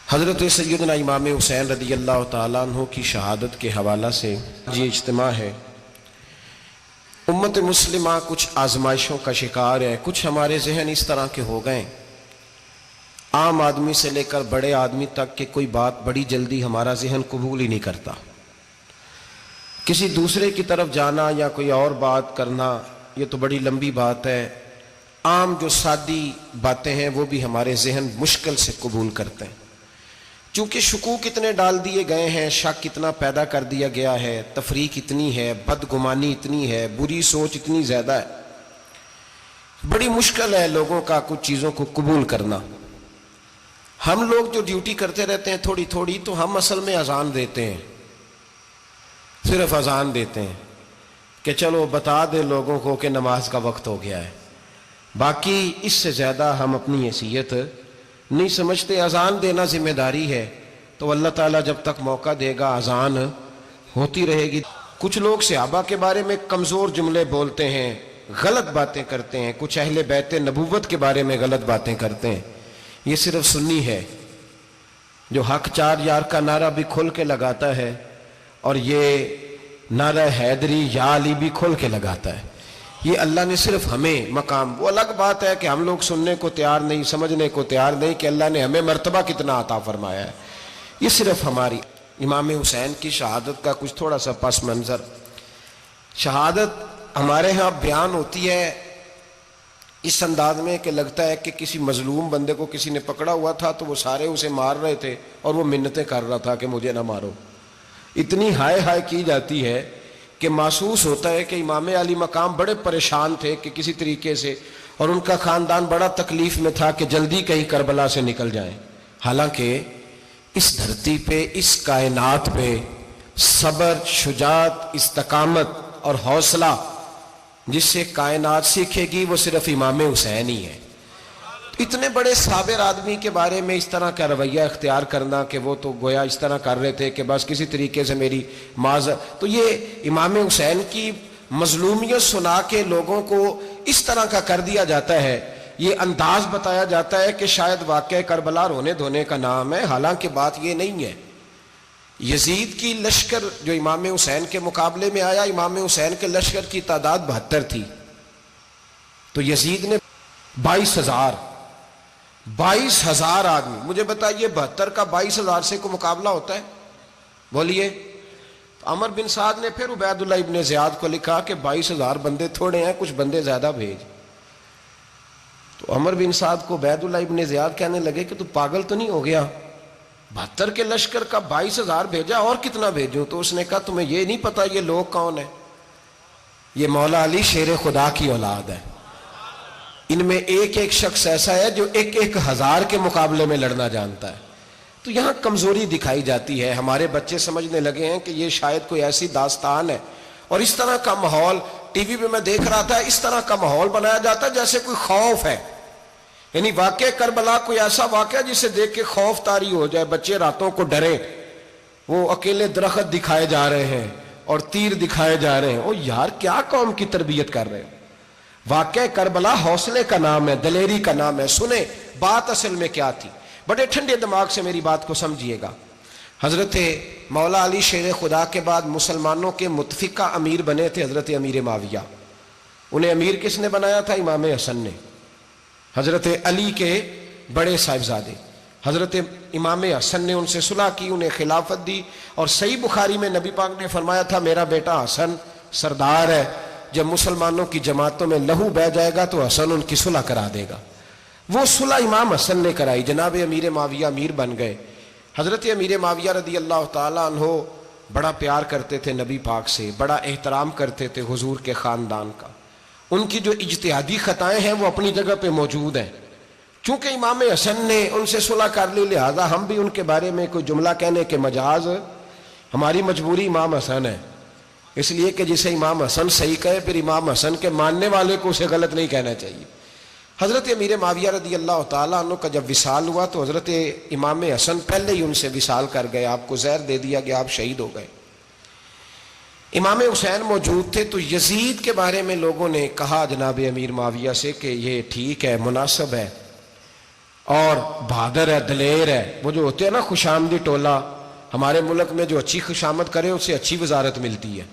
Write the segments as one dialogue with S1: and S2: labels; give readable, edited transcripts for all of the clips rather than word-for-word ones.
S1: حضرت سیدنا امام حسین رضی اللہ تعالیٰ عنہ کی شہادت کے حوالہ سے یہ اجتماع ہے۔ امت مسلمہ کچھ آزمائشوں کا شکار ہے، کچھ ہمارے ذہن اس طرح کے ہو گئے، عام آدمی سے لے کر بڑے آدمی تک کہ کوئی بات بڑی جلدی ہمارا ذہن قبول ہی نہیں کرتا۔ کسی دوسرے کی طرف جانا یا کوئی اور بات کرنا یہ تو بڑی لمبی بات ہے، عام جو سادی باتیں ہیں وہ بھی ہمارے ذہن مشکل سے قبول کرتے ہیں۔ چونکہ شکوک اتنے ڈال دیے گئے ہیں، شک اتنا پیدا کر دیا گیا ہے، تفریق اتنی ہے، بدگمانی اتنی ہے، بری سوچ اتنی زیادہ ہے، بڑی مشکل ہے لوگوں کا کچھ چیزوں کو قبول کرنا۔ ہم لوگ جو ڈیوٹی کرتے رہتے ہیں تھوڑی تھوڑی، تو ہم اصل میں اذان دیتے ہیں، صرف اذان دیتے ہیں کہ چلو بتا دے لوگوں کو کہ نماز کا وقت ہو گیا ہے، باقی اس سے زیادہ ہم اپنی حیثیت نہیں سمجھتے۔ اذان دینا ذمہ داری ہے، تو اللہ تعالیٰ جب تک موقع دے گا اذان ہوتی رہے گی۔ کچھ لوگ صحابہ کے بارے میں کمزور جملے بولتے ہیں، غلط باتیں کرتے ہیں، کچھ اہل بیت نبوت کے بارے میں غلط باتیں کرتے ہیں۔ یہ صرف سنی ہے جو حق چار یار کا نعرہ بھی کھل کے لگاتا ہے، اور یہ نعرہ حیدری یا علی بھی کھل کے لگاتا ہے۔ یہ اللہ نے صرف ہمیں مقام، وہ الگ بات ہے کہ ہم لوگ سننے کو تیار نہیں، سمجھنے کو تیار نہیں کہ اللہ نے ہمیں مرتبہ کتنا عطا فرمایا ہے۔ یہ صرف ہماری امام حسین کی شہادت کا کچھ تھوڑا سا پس منظر۔ شہادت ہمارے ہاں بیان ہوتی ہے اس انداز میں کہ لگتا ہے کہ کسی مظلوم بندے کو کسی نے پکڑا ہوا تھا تو وہ سارے اسے مار رہے تھے اور وہ منتیں کر رہا تھا کہ مجھے نہ مارو۔ اتنی ہائے ہائے کی جاتی ہے کہ محسوس ہوتا ہے کہ امام علی مقام بڑے پریشان تھے کہ کسی طریقے سے، اور ان کا خاندان بڑا تکلیف میں تھا کہ جلدی کہیں کربلا سے نکل جائیں۔ حالانکہ اس دھرتی پہ، اس کائنات پہ صبر، شجاعت، استقامت اور حوصلہ جس سے کائنات سیکھے گی وہ صرف امام حسین ہی ہے۔ اتنے بڑے صابر آدمی کے بارے میں اس طرح کا رویہ اختیار کرنا کہ وہ تو گویا اس طرح کر رہے تھے کہ بس کسی طریقے سے میری تو یہ امام حسین کی مظلومیت سنا کے لوگوں کو اس طرح کا کر دیا جاتا ہے، یہ انداز بتایا جاتا ہے کہ شاید واقعہ کربلا رونے دھونے کا نام ہے، حالانکہ بات یہ نہیں ہے۔ یزید کی لشکر جو امام حسین کے مقابلے میں آیا، امام حسین کے لشکر کی تعداد 72 تھی، تو یزید نے 22,000 آدمی، مجھے بتائیے 72 کا 22,000 سے کو مقابلہ ہوتا ہے؟ بولیے۔ عمر بن سعد نے پھر عبید اللہ ابن زیاد کو لکھا کہ 22,000 بندے تھوڑے ہیں، کچھ بندے زیادہ بھیج۔ تو عمر بن سعد کو عبید اللہ ابن زیاد کہنے لگے کہ تو پاگل تو نہیں ہو گیا، 72 کے لشکر کا 22,000 بھیجا، اور کتنا بھیجوں؟ تو اس نے کہا تمہیں یہ نہیں پتا یہ لوگ کون ہیں؟ یہ مولا علی شیر خدا کی اولاد ہے، ان میں ایک ایک شخص ایسا ہے جو 1,000 کے مقابلے میں لڑنا جانتا ہے۔ تو یہاں کمزوری دکھائی جاتی ہے، ہمارے بچے سمجھنے لگے ہیں کہ یہ شاید کوئی ایسی داستان ہے، اور اس طرح کا ماحول ٹی وی پہ میں دیکھ رہا تھا، اس طرح کا ماحول بنایا جاتا ہے جیسے کوئی خوف ہے، یعنی واقع کربلا کوئی ایسا واقعہ جسے دیکھ کے خوف طاری ہو جائے، بچے راتوں کو ڈرے، وہ اکیلے درخت دکھائے جا رہے ہیں اور تیر دکھائے جا رہے ہیں۔ او یار کیا قوم کی تربیت کر رہے ہیں؟ واقعہ کربلا حوصلے کا نام ہے، دلیری کا نام ہے۔ سنیں بات اصل میں کیا تھی، بڑے ٹھنڈے دماغ سے میری بات کو سمجھیے گا۔ حضرت مولا علی شیر خدا کے بعد مسلمانوں کے متفقہ امیر بنے تھے حضرت امیر معاویہ۔ انہیں امیر کس نے بنایا تھا؟ امام حسن نے، حضرت علی کے بڑے صاحبزادے۔ حضرت امام حسن نے ان سے صلح کی، انہیں خلافت دی، اور صحیح بخاری میں نبی پاک نے فرمایا تھا میرا بیٹا حسن سردار ہے، جب مسلمانوں کی جماعتوں میں لہو بہہ جائے گا تو حسن ان کی صلح کرا دے گا۔ وہ صلح امام حسن نے کرائی، جناب امیر معاویہ امیر بن گئے۔ حضرت امیر معاویہ رضی اللہ تعالیٰ عنہ بڑا پیار کرتے تھے نبی پاک سے، بڑا احترام کرتے تھے حضور کے خاندان کا۔ ان کی جو اجتہادی خطائیں ہیں وہ اپنی جگہ پہ موجود ہیں، چونکہ امام حسن نے ان سے صلح کر لی، لہذا ہم بھی ان کے بارے میں کوئی جملہ کہنے کے مجاز، ہماری مجبوری امام حسن ہے، اس لیے کہ جسے امام حسن صحیح کہے پھر امام حسن کے ماننے والے کو اسے غلط نہیں کہنا چاہیے۔ حضرت امیر معاویہ رضی اللہ تعالیٰ عنہ کا جب وصال ہوا تو حضرت امام حسن پہلے ہی ان سے وصال کر گئے، آپ کو زہر دے دیا گیا، آپ شہید ہو گئے۔ امام حسین موجود تھے، تو یزید کے بارے میں لوگوں نے کہا جناب امیر معاویہ سے کہ یہ ٹھیک ہے، مناسب ہے، اور بہادر ہے، دلیر ہے. وہ جو ہوتے ہیں نا خوش آمدی ٹولہ، ہمارے ملک میں جو اچھی خوشامد کرے اسے اچھی وزارت ملتی ہے،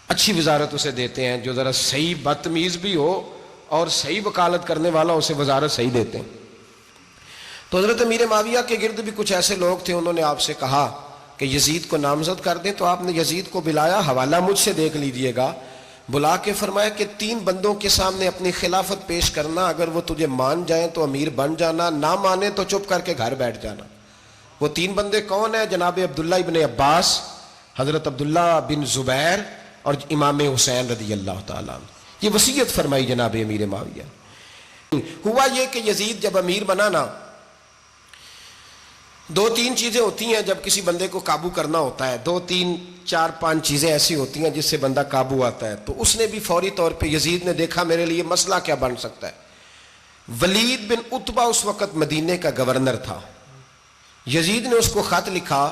S1: اچھی وزارت اسے دیتے ہیں. جو ذرا صحیح بدتمیز بھی ہو اور صحیح وکالت کرنے والا اسے وزارت صحیح دیتے ہیں. تو حضرت امیر معاویہ کے گرد بھی کچھ ایسے لوگ تھے، انہوں نے آپ سے کہا کہ یزید کو نامزد کر دیں. تو آپ نے یزید کو بلایا، حوالہ مجھ سے دیکھ لیجئے گا. بلا کے فرمایا کہ 3 بندوں کے سامنے اپنی خلافت پیش کرنا، اگر وہ تجھے مان جائیں تو امیر بن جانا، نہ مانے تو چپ کر کے گھر بیٹھ جانا. وہ 3 بندے کون ہیں؟ جناب عبداللہ ابن عباس، حضرت عبداللہ بن زبیر اور امام حسین رضی اللہ تعالیٰ عنہ. یہ وصیت فرمائی جناب امیر معاویہ. ہوا یہ کہ یزید جب امیر بنا نا، 2-3 چیزیں ہوتی ہیں جب کسی بندے کو قابو کرنا ہوتا ہے، 2-3 4-5 چیزیں ایسی ہوتی ہیں جس سے بندہ قابو آتا ہے. تو اس نے بھی فوری طور پہ، یزید نے دیکھا میرے لیے مسئلہ کیا بن سکتا ہے. ولید بن عتبہ اس وقت مدینے کا گورنر تھا. یزید نے اس کو خط لکھا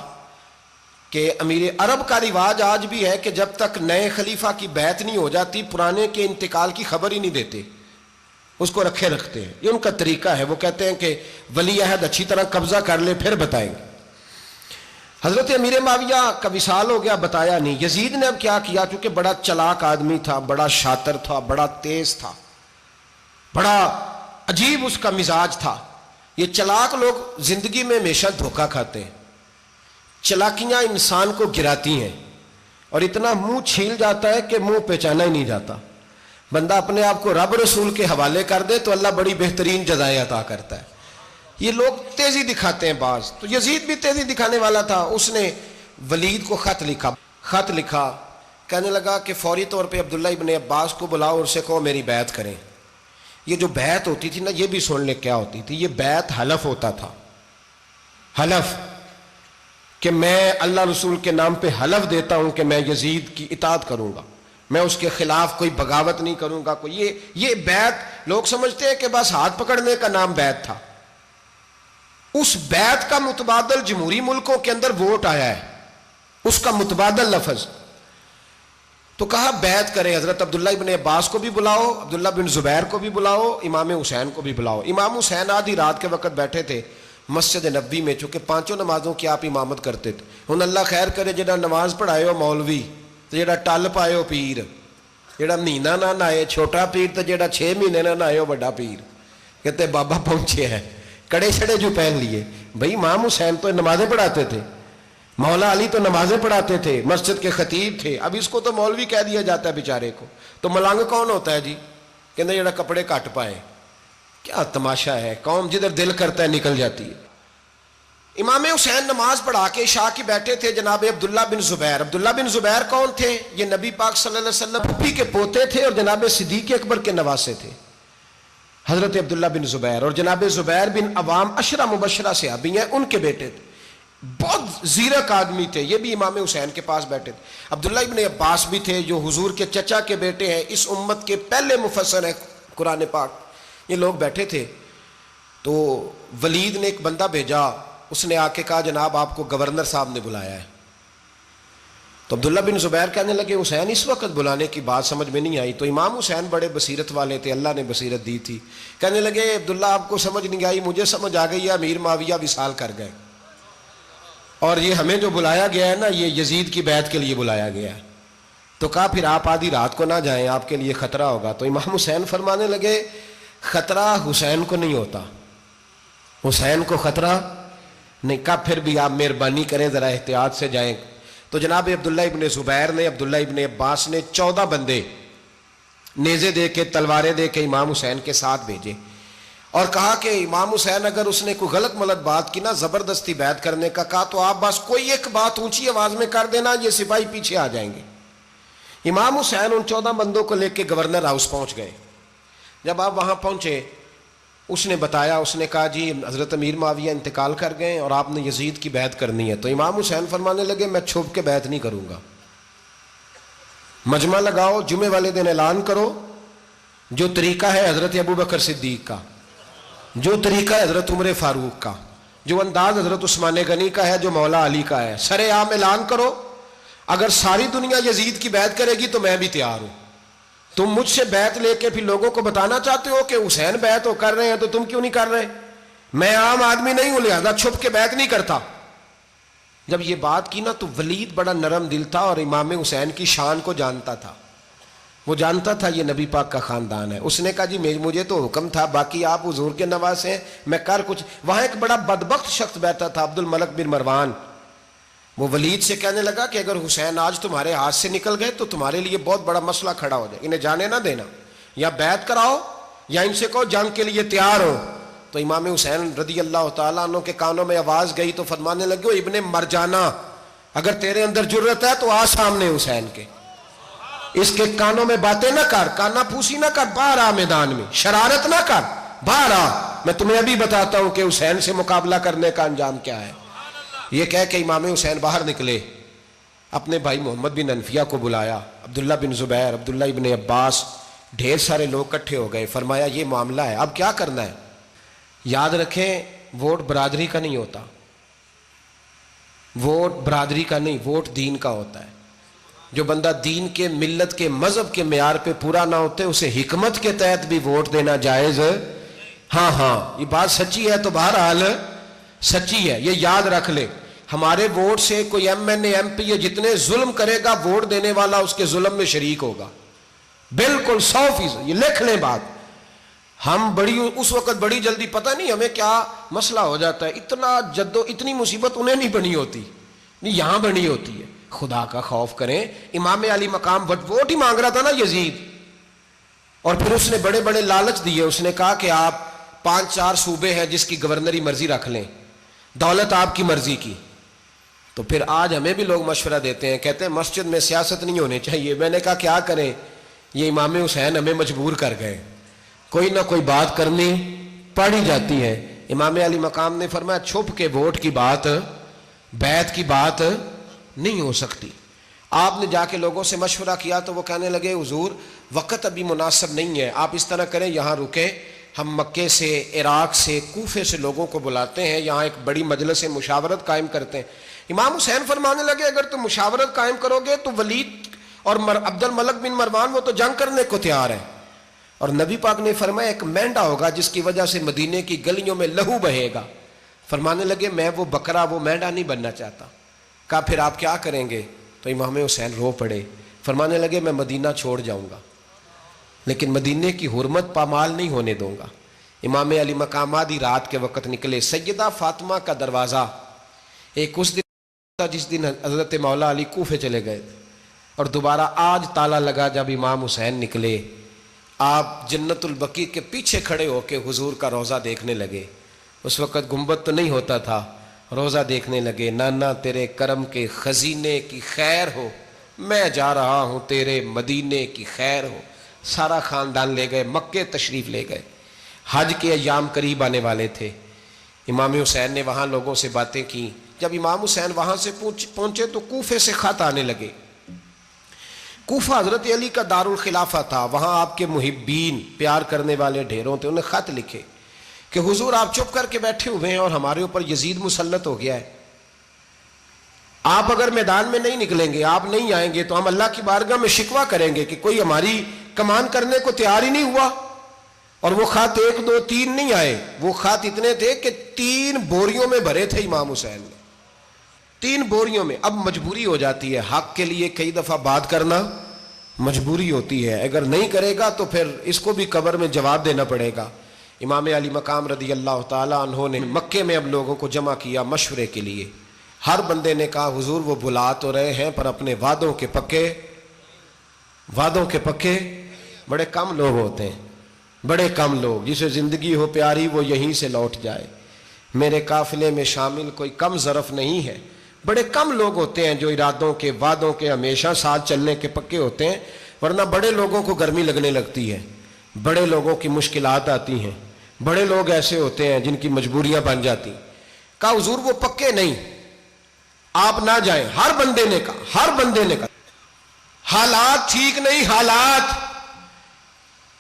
S1: کہ امیر عرب کا رواج آج بھی ہے کہ جب تک نئے خلیفہ کی بیعت نہیں ہو جاتی پرانے کے انتقال کی خبر ہی نہیں دیتے، اس کو رکھے رکھتے ہیں. یہ ان کا طریقہ ہے. وہ کہتے ہیں کہ ولی عہد اچھی طرح قبضہ کر لے پھر بتائیں گے. حضرت امیر معاویہ کا وصال ہو گیا، بتایا نہیں. یزید نے اب کیا کیا، چونکہ بڑا چلاک آدمی تھا، بڑا شاطر تھا، بڑا تیز تھا، بڑا عجیب اس کا مزاج تھا. یہ چلاک لوگ زندگی میں ہمیشہ دھوکہ کھاتے ہیں. چلاکیاں انسان کو گراتی ہیں اور اتنا منہ چھیل جاتا ہے کہ منہ پہچانا ہی نہیں جاتا. بندہ اپنے آپ کو رب رسول کے حوالے کر دے تو اللہ بڑی بہترین جزائیں عطا کرتا ہے. یہ لوگ تیزی دکھاتے ہیں بعض. تو یزید بھی تیزی دکھانے والا تھا. اس نے ولید کو خط لکھا کہنے لگا کہ فوری طور پہ عبداللہ ابن عباس کو بلاؤ اور اسے کہو میری بیعت کریں. یہ جو بیعت ہوتی تھی نا، یہ بھی سن لے کیا ہوتی تھی. یہ بیعت حلف ہوتا تھا. حلف کہ میں اللہ رسول کے نام پہ حلف دیتا ہوں کہ میں یزید کی اطاعت کروں گا، میں اس کے خلاف کوئی بغاوت نہیں کروں گا. یہ بیعت لوگ سمجھتے ہیں کہ بس ہاتھ پکڑنے کا نام بیعت تھا. اس بیعت کا متبادل جمہوری ملکوں کے اندر ووٹ آیا ہے، اس کا متبادل لفظ. تو کہا بیعت کرے. حضرت عبداللہ ابن عباس کو بھی بلاؤ، عبداللہ بن زبیر کو بھی بلاؤ، امام حسین کو بھی بلاؤ. امام حسین آدھی رات کے وقت بیٹھے تھے مسجد نبوی میں، چونکہ 5 نمازوں کی آپ امامت کرتے تھے. ہن اللہ خیر کرے جڑا نماز پڑھائے ہو مولوی تو جڑا ٹل پائے ہو پیر، جڑا مہینہ نہ نہائے چھوٹا پیر تو جڑا 6 مہینے نہ نہائے ہو بڑا پیر. کہتے بابا پہنچے ہیں، کڑے چھڑے جو پہن لیے. بھائی امام حسین تو نمازیں پڑھاتے تھے، مولا علی تو نمازیں پڑھاتے تھے، مسجد کے خطیب تھے. اب اس کو تو مولوی کہہ دیا جاتا ہے بیچارے کو. تو ملنگ کون ہوتا ہے جی؟ کہتے جڑا کپڑے کٹ پائے. کیا تماشا ہے، قوم جدھر دل کرتا ہے نکل جاتی ہے. امام حسین نماز پڑھا کے عشاء کی بیٹھے تھے جناب عبداللہ بن زبیر. عبداللہ بن زبیر کون تھے؟ یہ نبی پاک صلی اللہ علیہ وسلم پھپھی کے پوتے تھے اور جناب صدیق اکبر کے نواسے تھے. حضرت عبداللہ بن زبیر اور جناب زبیر بن عوام عشرہ مبشرہ صحابی ہیں، ان کے بیٹے تھے. بہت زیرک آدمی تھے. یہ بھی امام حسین کے پاس بیٹھے تھے. عبداللہ ابن عباس بھی تھے جو حضور کے چچا کے بیٹے ہیں، اس امت کے پہلے مفسر ہیں قرآن پاک. یہ لوگ بیٹھے تھے. تو ولید نے ایک بندہ بھیجا، اس نے آ کے کہا جناب آپ کو گورنر صاحب نے بلایا ہے. تو عبداللہ بن زبیر کہنے لگے حسین اس وقت بلانے کی بات سمجھ میں نہیں آئی. تو امام حسین بڑے بصیرت والے تھے، اللہ نے بصیرت دی تھی. کہنے لگے عبداللہ آپ کو سمجھ نہیں آئی، مجھے سمجھ آ گئی ہے، امیر معاویہ وصال کر گئے اور یہ ہمیں جو بلایا گیا ہے نا، یہ یزید کی بیعت کے لیے بلایا گیا ہے. تو کہا پھر آپ آدھی رات کو نہ جائیں، آپ کے لیے خطرہ ہوگا. تو امام حسین فرمانے لگے خطرہ حسین کو نہیں ہوتا، حسین کو خطرہ نہیں. کہا پھر بھی آپ مہربانی کریں ذرا احتیاط سے جائیں. تو جناب عبداللہ ابن زبیر نے، عبداللہ ابن عباس نے 14 بندے نیزے دے کے، تلواریں دے کے امام حسین کے ساتھ بھیجے اور کہا کہ امام حسین اگر اس نے کوئی غلط ملت بات کی نا، زبردستی بیعت کرنے کا کہا، تو آپ بس کوئی ایک بات اونچی آواز میں کر دینا، یہ سپاہی پیچھے آ جائیں گے. امام حسین ان 14 بندوں کو لے کے گورنر ہاؤس پہنچ گئے. جب آپ وہاں پہنچے اس نے بتایا، اس نے کہا جی حضرت امیر معاویہ انتقال کر گئے اور آپ نے یزید کی بیعت کرنی ہے. تو امام حسین فرمانے لگے میں چھپ کے بیعت نہیں کروں گا. مجمع لگاؤ، جمعے والے دن اعلان کرو. جو طریقہ ہے حضرت ابو بکر صدیق کا، جو طریقہ ہے حضرت عمر فاروق کا، جو انداز حضرت عثمان غنی کا ہے، جو مولا علی کا ہے، سر عام اعلان کرو. اگر ساری دنیا یزید کی بیعت کرے گی تو میں بھی تیار ہوں. تم مجھ سے بیعت لے کے پھر لوگوں کو بتانا چاہتے ہو کہ حسین بیعت کر رہے ہیں تو تم کیوں نہیں کر رہے؟ میں عام آدمی نہیں ہوں لہذا چھپ کے بیعت نہیں کرتا. جب یہ بات کی نا تو ولید بڑا نرم دل تھا اور امام حسین کی شان کو جانتا تھا. وہ جانتا تھا یہ نبی پاک کا خاندان ہے. اس نے کہا جی مجھے تو حکم تھا، باقی آپ حضور کے نواز ہیں، میں کر کچھ. وہاں ایک بڑا بدبخت شخص بیٹھا تھا، عبد الملک بن مروان. وہ ولید سے کہنے لگا کہ اگر حسین آج تمہارے ہاتھ سے نکل گئے تو تمہارے لیے بہت بڑا مسئلہ کھڑا ہو جائے، انہیں جانے نہ دینا، یا بیعت کراؤ یا ان سے کہو جنگ کے لیے تیار ہو. تو امام حسین رضی اللہ تعالیٰ عنہ کے کانوں میں آواز گئی تو فرمانے لگے ابن مرجانہ، اگر تیرے اندر جرت ہے تو آ سامنے حسین کے، اس کے کانوں میں باتیں نہ کر، کانا پھوسی نہ کر، باہر آ میدان میں، شرارت نہ کر، باہر آ، میں تمہیں ابھی بتاتا ہوں کہ حسین سے مقابلہ کرنے کا انجام کیا ہے. یہ کہہ کہ امام حسین باہر نکلے، اپنے بھائی محمد بن انفیہ کو بلایا، عبداللہ بن زبیر، عبداللہ ابن عباس، ڈھیر سارے لوگ اکٹھے ہو گئے. فرمایا یہ معاملہ ہے، اب کیا کرنا ہے. یاد رکھیں ووٹ برادری کا نہیں ہوتا، ووٹ برادری کا نہیں، ووٹ دین کا ہوتا ہے. جو بندہ دین کے، ملت کے، مذہب کے معیار پہ پورا نہ ہوتے اسے حکمت کے تحت بھی ووٹ دینا جائز. ہاں یہ بات سچی ہے تو بہرحال سچی ہے، یہ یاد رکھ لے. ہمارے ووٹ سے کوئی ایم این اے، ایم پی اے جتنے ظلم کرے گا، ووٹ دینے والا اس کے ظلم میں شریک ہوگا، بالکل 100%. یہ لکھ لیں بات. ہم اس وقت بڑی جلدی، پتہ نہیں ہمیں کیا مسئلہ ہو جاتا ہے، اتنی مصیبت انہیں نہیں بنی ہوتی، نہیں یہاں بنی ہوتی ہے. خدا کا خوف کریں. امام علی مقام ووٹ ہی مانگ رہا تھا نا یزید، اور پھر اس نے بڑے بڑے لالچ دیے. اس نے کہا کہ آپ 5-4 صوبے ہیں جس کی گورنری مرضی رکھ لیں، دولت آپ کی مرضی کی. تو پھر آج ہمیں بھی لوگ مشورہ دیتے ہیں، کہتے ہیں مسجد میں سیاست نہیں ہونی چاہیے. میں نے کہا کیا کریں، یہ امام حسین ہمیں مجبور کر گئے، کوئی نہ کوئی بات کرنی پڑ ہی جاتی ہے. امام علی مقام نے فرمایا چھپ کے ووٹ کی بات، بیعت کی بات نہیں ہو سکتی. آپ نے جا کے لوگوں سے مشورہ کیا تو وہ کہنے لگے حضور وقت ابھی مناسب نہیں ہے، آپ اس طرح کریں یہاں رکیں، ہم مکے سے، عراق سے، کوفے سے لوگوں کو بلاتے ہیں، یہاں ایک بڑی مجلس مشاورت قائم کرتے ہیں. امام حسین فرمانے لگے اگر تم مشاورت قائم کرو گے تو ولید اور عبد الملک بن مروان وہ تو جنگ کرنے کو تیار ہے، اور نبی پاک نے فرمایا ایک مینڈا ہوگا جس کی وجہ سے مدینے کی گلیوں میں لہو بہے گا. فرمانے لگے میں وہ بکرا، وہ مینڈا نہیں بننا چاہتا. کہا پھر آپ کیا کریں گے؟ تو امام حسین رو پڑے. فرمانے لگے میں مدینہ چھوڑ جاؤں گا لیکن مدینے کی حرمت پامال نہیں ہونے دوں گا. امام علی مقام آدھی رات کے وقت نکلے. سیدہ فاطمہ کا دروازہ ایک اس دن تھا جس دن حضرت مولا علی کوفے چلے گئے تھے، اور دوبارہ آج تالا لگا جب امام حسین نکلے. آپ جنت البقیع کے پیچھے کھڑے ہو کے حضور کا روضہ دیکھنے لگے. اس وقت گنبد تو نہیں ہوتا تھا، روضہ دیکھنے لگے. نانا تیرے کرم کے خزینے کی خیر ہو، میں جا رہا ہوں تیرے مدینے کی خیر ہو. سارا خاندان لے گئے، مکے تشریف لے گئے. حج کے ایام قریب آنے والے تھے. امام حسین نے وہاں لوگوں سے باتیں کی. جب امام حسین وہاں سے پہنچے تو کوفے سے خط آنے لگے. کوفہ حضرت علی کا دار الخلافہ تھا، وہاں آپ کے محبین، پیار کرنے والے ڈھیروں تھے. انہیں خط لکھے کہ حضور آپ چپ کر کے بیٹھے ہوئے ہیں اور ہمارے اوپر یزید مسلط ہو گیا ہے. آپ اگر میدان میں نہیں نکلیں گے، آپ نہیں آئیں گے تو ہم اللہ کی بارگاہ میں شکوہ کریں گے کہ کوئی ہماری کمان کرنے کو تیار ہی نہیں ہوا. اور وہ خط 1 2 3 نہیں آئے، وہ خط اتنے تھے کہ 3 بوریوں میں بھرے تھے امام حسین نے، 3 بوریوں میں. اب مجبوری ہو جاتی ہے، حق کے لیے کئی دفعہ بات کرنا مجبوری ہوتی ہے. اگر نہیں کرے گا تو پھر اس کو بھی قبر میں جواب دینا پڑے گا. امام علی مقام رضی اللہ تعالیٰ عنہ نے مکے میں اب لوگوں کو جمع کیا مشورے کے لیے. ہر بندے نے کہا حضور وہ بلا تو رہے ہیں پر اپنے وعدوں کے پکے. بڑے کم لوگ ہوتے ہیں، بڑے کم لوگ. جسے زندگی ہو پیاری وہ یہیں سے لوٹ جائے. میرے قافلے میں شامل کوئی کم ظرف نہیں ہے. بڑے کم لوگ ہوتے ہیں جو ارادوں کے، وعدوں کے ہمیشہ ساتھ چلنے کے پکے ہوتے ہیں، ورنہ بڑے لوگوں کو گرمی لگنے لگتی ہے، بڑے لوگوں کی مشکلات آتی ہیں. بڑے لوگ ایسے ہوتے ہیں جن کی مجبوریاں بن جاتی. کہا حضور وہ پکے نہیں، آپ نہ جائیں. ہر بندے نے کہا حالات ٹھیک نہیں، حالات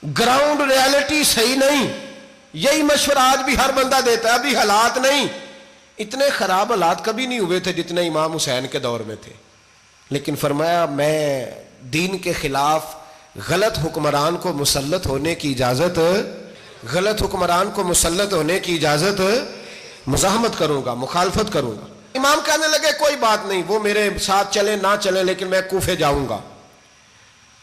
S1: گراؤنڈ ریالٹی صحیح نہیں. یہی مشورہ آج بھی ہر بندہ دیتا ہے، ابھی حالات نہیں. اتنے خراب حالات کبھی نہیں ہوئے تھے جتنے امام حسین کے دور میں تھے. لیکن فرمایا میں دین کے خلاف غلط حکمران کو مسلط ہونے کی اجازت غلط حکمران کو مسلط ہونے کی اجازت مزاحمت کروں گا، مخالفت کروں گا۔ امام کہنے لگے کوئی بات نہیں، وہ میرے ساتھ چلے نہ چلے لیکن میں کوفے جاؤں گا،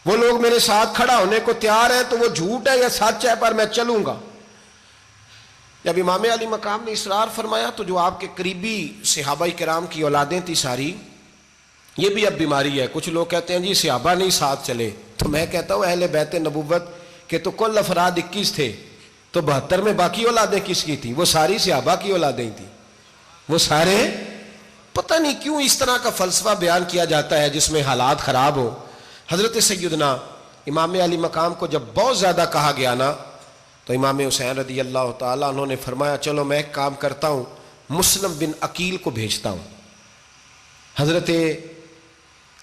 S1: وہ لوگ میرے ساتھ کھڑا ہونے کو تیار ہے تو وہ جھوٹ ہے یا سچ ہے پر میں چلوں گا۔ جب امام علی مقام نے اصرار فرمایا تو جو آپ کے قریبی صحابہ کرام کی اولادیں تھی ساری، یہ بھی اب بیماری ہے، کچھ لوگ کہتے ہیں جی صحابہ نہیں ساتھ چلے، تو میں کہتا ہوں اہل بیت نبوت کے تو کل افراد 21 تھے، تو 72 میں باقی اولادیں کس کی تھیں؟ وہ ساری صحابہ کی اولادیں تھیں، وہ سارے، پتہ نہیں کیوں اس طرح کا فلسفہ بیان کیا جاتا ہے جس میں حالات خراب ہو۔ حضرت سیدنا امام علی مقام کو جب بہت زیادہ کہا گیا نا تو امام حسین رضی اللہ تعالیٰ انہوں نے فرمایا چلو میں ایک کام کرتا ہوں، مسلم بن عقیل کو بھیجتا ہوں، حضرت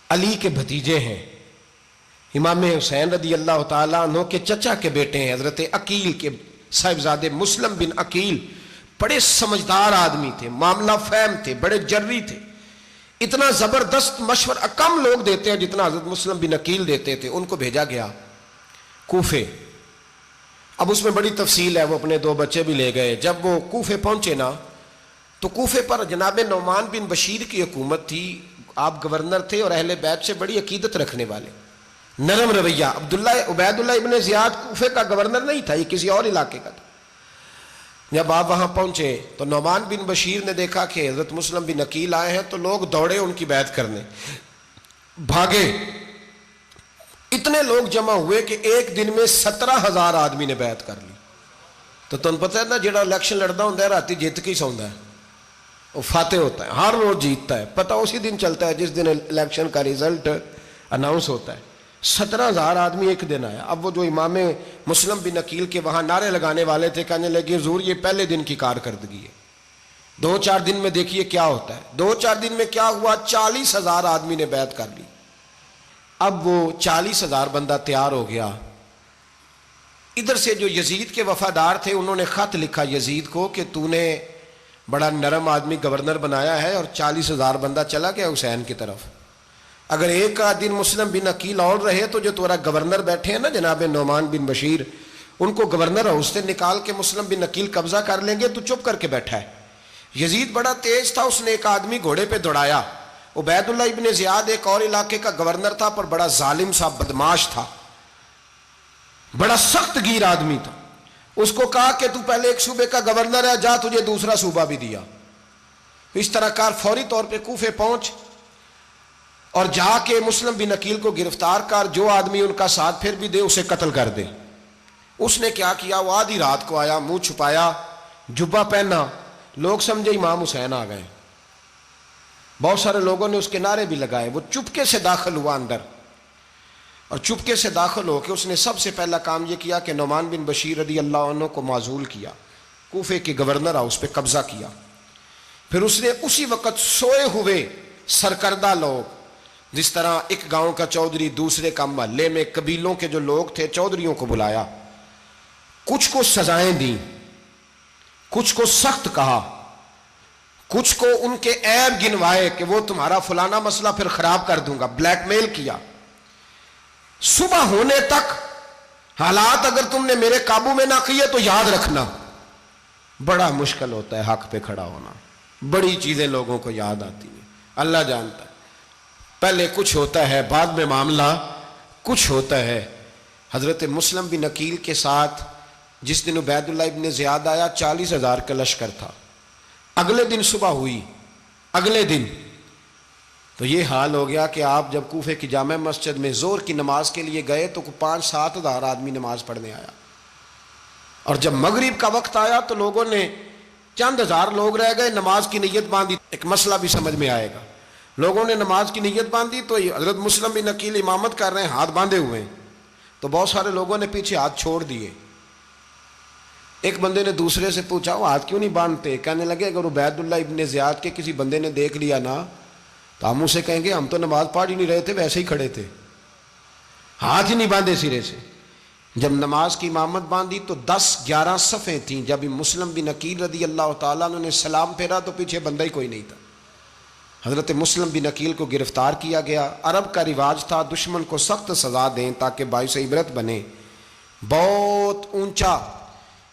S1: علی کے بھتیجے ہیں، امام حسین رضی اللہ تعالیٰ عنہ کے چچا کے بیٹے ہیں، حضرت عقیل کے صاحبزادے مسلم بن عقیل بڑے سمجھدار آدمی تھے، معاملہ فہم تھے، بڑے جری تھے، اتنا زبردست مشورہ کم لوگ دیتے ہیں جتنا حضرت مسلم بن عقیل دیتے تھے۔ ان کو بھیجا گیا کوفے۔ اب اس میں بڑی تفصیل ہے، وہ اپنے 2 بچے بھی لے گئے۔ جب وہ کوفے پہنچے نا تو کوفے پر جناب نعمان بن بشیر کی حکومت تھی، آپ گورنر تھے اور اہل بیت سے بڑی عقیدت رکھنے والے، نرم رویہ۔ عبید اللہ ابن زیاد کوفے کا گورنر نہیں تھا، یہ کسی اور علاقے کا تھا۔ جب آپ وہاں پہنچے تو نعمان بن بشیر نے دیکھا کہ حضرت مسلم بن عقیل آئے ہیں تو لوگ دوڑے ان کی بیعت کرنے، بھاگے، اتنے لوگ جمع ہوئے کہ ایک دن میں 17,000 آدمی نے بیعت کر لی۔ تو تم پتہ ہے نا جڑا الیکشن لڑتا ہوں راتی جیت کے سوندا ہے، وہ فاتح ہوتا ہے، ہر روز جیتتا ہے، پتہ اسی دن چلتا ہے جس دن الیکشن کا ریزلٹ اناؤنس ہوتا ہے۔ 17,000 آدمی ایک دن آیا۔ اب وہ جو امام مسلم بن عقیل کے وہاں نعرے لگانے والے تھے کہنے لگے حضور یہ پہلے دن کی کارکردگی ہے، 2-4 دن میں دیکھیے کیا ہوتا ہے۔ 2-4 دن میں کیا ہوا، 40,000 آدمی نے بیعت کر لی۔ اب وہ 40,000 بندہ تیار ہو گیا۔ ادھر سے جو یزید کے وفادار تھے انہوں نے خط لکھا یزید کو کہ تو نے بڑا نرم آدمی گورنر بنایا ہے اور 40,000 بندہ چلا گیا حسین کی طرف، اگر ایک دن مسلم بن عقیل اور رہے تو جو تمہارا گورنر بیٹھے ہیں نا جناب نعمان بن بشیر، ان کو گورنر ہاؤس سے نکال کے مسلم بن عقیل قبضہ کر لیں گے، تو چپ کر کے بیٹھا ہے۔ یزید بڑا تیز تھا، اس نے ایک آدمی گھوڑے پہ دوڑایا۔ عبید اللہ ابن زیاد ایک اور علاقے کا گورنر تھا پر بڑا ظالم سا بدماش تھا، بڑا سخت گیر آدمی تھا۔ اس کو کہا کہ تو پہلے ایک صوبے کا گورنر ہے، جا تجھے دوسرا صوبہ بھی دیا۔ اس طرح کار فوری طور پہ کوفے پہنچ اور جا کے مسلم بن عقیل کو گرفتار کر، جو آدمی ان کا ساتھ پھر بھی دے اسے قتل کر دے۔ اس نے کیا کیا، وہ آدھی رات کو آیا، منہ چھپایا، جبہ پہنا، لوگ سمجھے امام حسین آ گئے۔ بہت سارے لوگوں نے اس کے نعرے بھی لگائے۔ وہ چپکے سے داخل ہوا اندر، اور چپکے سے داخل ہو کے اس نے سب سے پہلا کام یہ کیا کہ نعمان بن بشیر رضی اللہ عنہ کو معزول کیا، کوفے کے گورنر ہاؤس پہ قبضہ کیا۔ پھر اس نے اسی وقت سوئے ہوئے سرکردہ لوگ، جس طرح ایک گاؤں کا چودھری دوسرے کا محلے میں قبیلوں کے جو لوگ تھے چودھریوں کو بلایا، کچھ کو سزائیں دیں، کچھ کو سخت کہا، کچھ کو ان کے عیب گنوائے کہ وہ تمہارا فلانا مسئلہ پھر خراب کر دوں گا، بلیک میل کیا۔ صبح ہونے تک حالات اگر تم نے میرے قابو میں نہ کیے تو یاد رکھنا بڑا مشکل ہوتا ہے حق پہ کھڑا ہونا، بڑی چیزیں لوگوں کو یاد آتی ہیں، اللہ جانتا ہے۔ پہلے کچھ ہوتا ہے، بعد میں معاملہ کچھ ہوتا ہے۔ حضرت مسلم بن عقیل کے ساتھ جس دن عبید اللہ ابن زیاد آیا 40,000 کا لشکر تھا۔ اگلے دن صبح ہوئی، اگلے دن تو یہ حال ہو گیا کہ آپ جب کوفے کی جامع مسجد میں زور کی نماز کے لیے گئے تو 5-7 ہزار آدمی نماز پڑھنے آیا، اور جب مغرب کا وقت آیا تو لوگوں نے چند ہزار لوگ رہ گئے، نماز کی نیت باندھی۔ ایک مسئلہ بھی سمجھ میں آئے گا، لوگوں نے نماز کی نیت باندھی تو حضرت مسلم بن عقیل امامت کر رہے ہیں، ہاتھ باندھے ہوئے ہیں، تو بہت سارے لوگوں نے پیچھے ہاتھ چھوڑ دیے۔ ایک بندے نے دوسرے سے پوچھا وہ ہاتھ کیوں نہیں باندھتے؟ کہنے لگے اگر عبید اللہ ابن زیاد کے کسی بندے نے دیکھ لیا نا تو ہم اسے کہیں گے ہم تو نماز پڑھ ہی نہیں رہے تھے، ویسے ہی کھڑے تھے، ہاتھ ہی نہیں باندھے سرے سے۔ جب نماز کی امامت باندھی تو 10-11 صفیں تھیں۔ جب مسلم بن عقیل رضی اللہ تعالیٰ عنہ نے سلام پھیرا تو پیچھے بندہ ہی کوئی نہیں تھا۔ حضرت مسلم بن عقیل کو گرفتار کیا گیا۔ عرب کا رواج تھا دشمن کو سخت سزا دیں تاکہ باعث عبرت بنے۔ بہت اونچا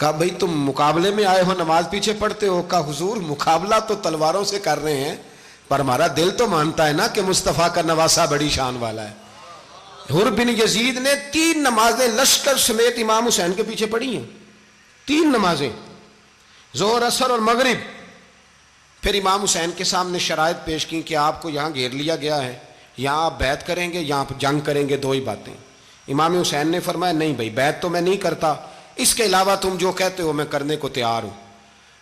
S1: کہا بھئی تم مقابلے میں آئے ہو نماز پیچھے پڑھتے ہو؟ کہا حضور مقابلہ تو تلواروں سے کر رہے ہیں پر ہمارا دل تو مانتا ہے نا کہ مصطفیٰ کا نواسہ بڑی شان والا ہے۔ حر بن یزید نے 3 نمازیں لشکر سمیت امام حسین کے پیچھے پڑھی ہیں، 3 نمازیں، ظہر عصر اور مغرب۔ پھر امام حسین کے سامنے شرائط پیش کی کہ آپ کو یہاں گھیر لیا گیا ہے، یہاں آپ بیعت کریں گے، یہاں آپ جنگ کریں گے، 2 ہی باتیں۔ امام حسین نے فرمایا نہیں بھائی بیعت تو میں نہیں کرتا، اس کے علاوہ تم جو کہتے ہو میں کرنے کو تیار ہوں۔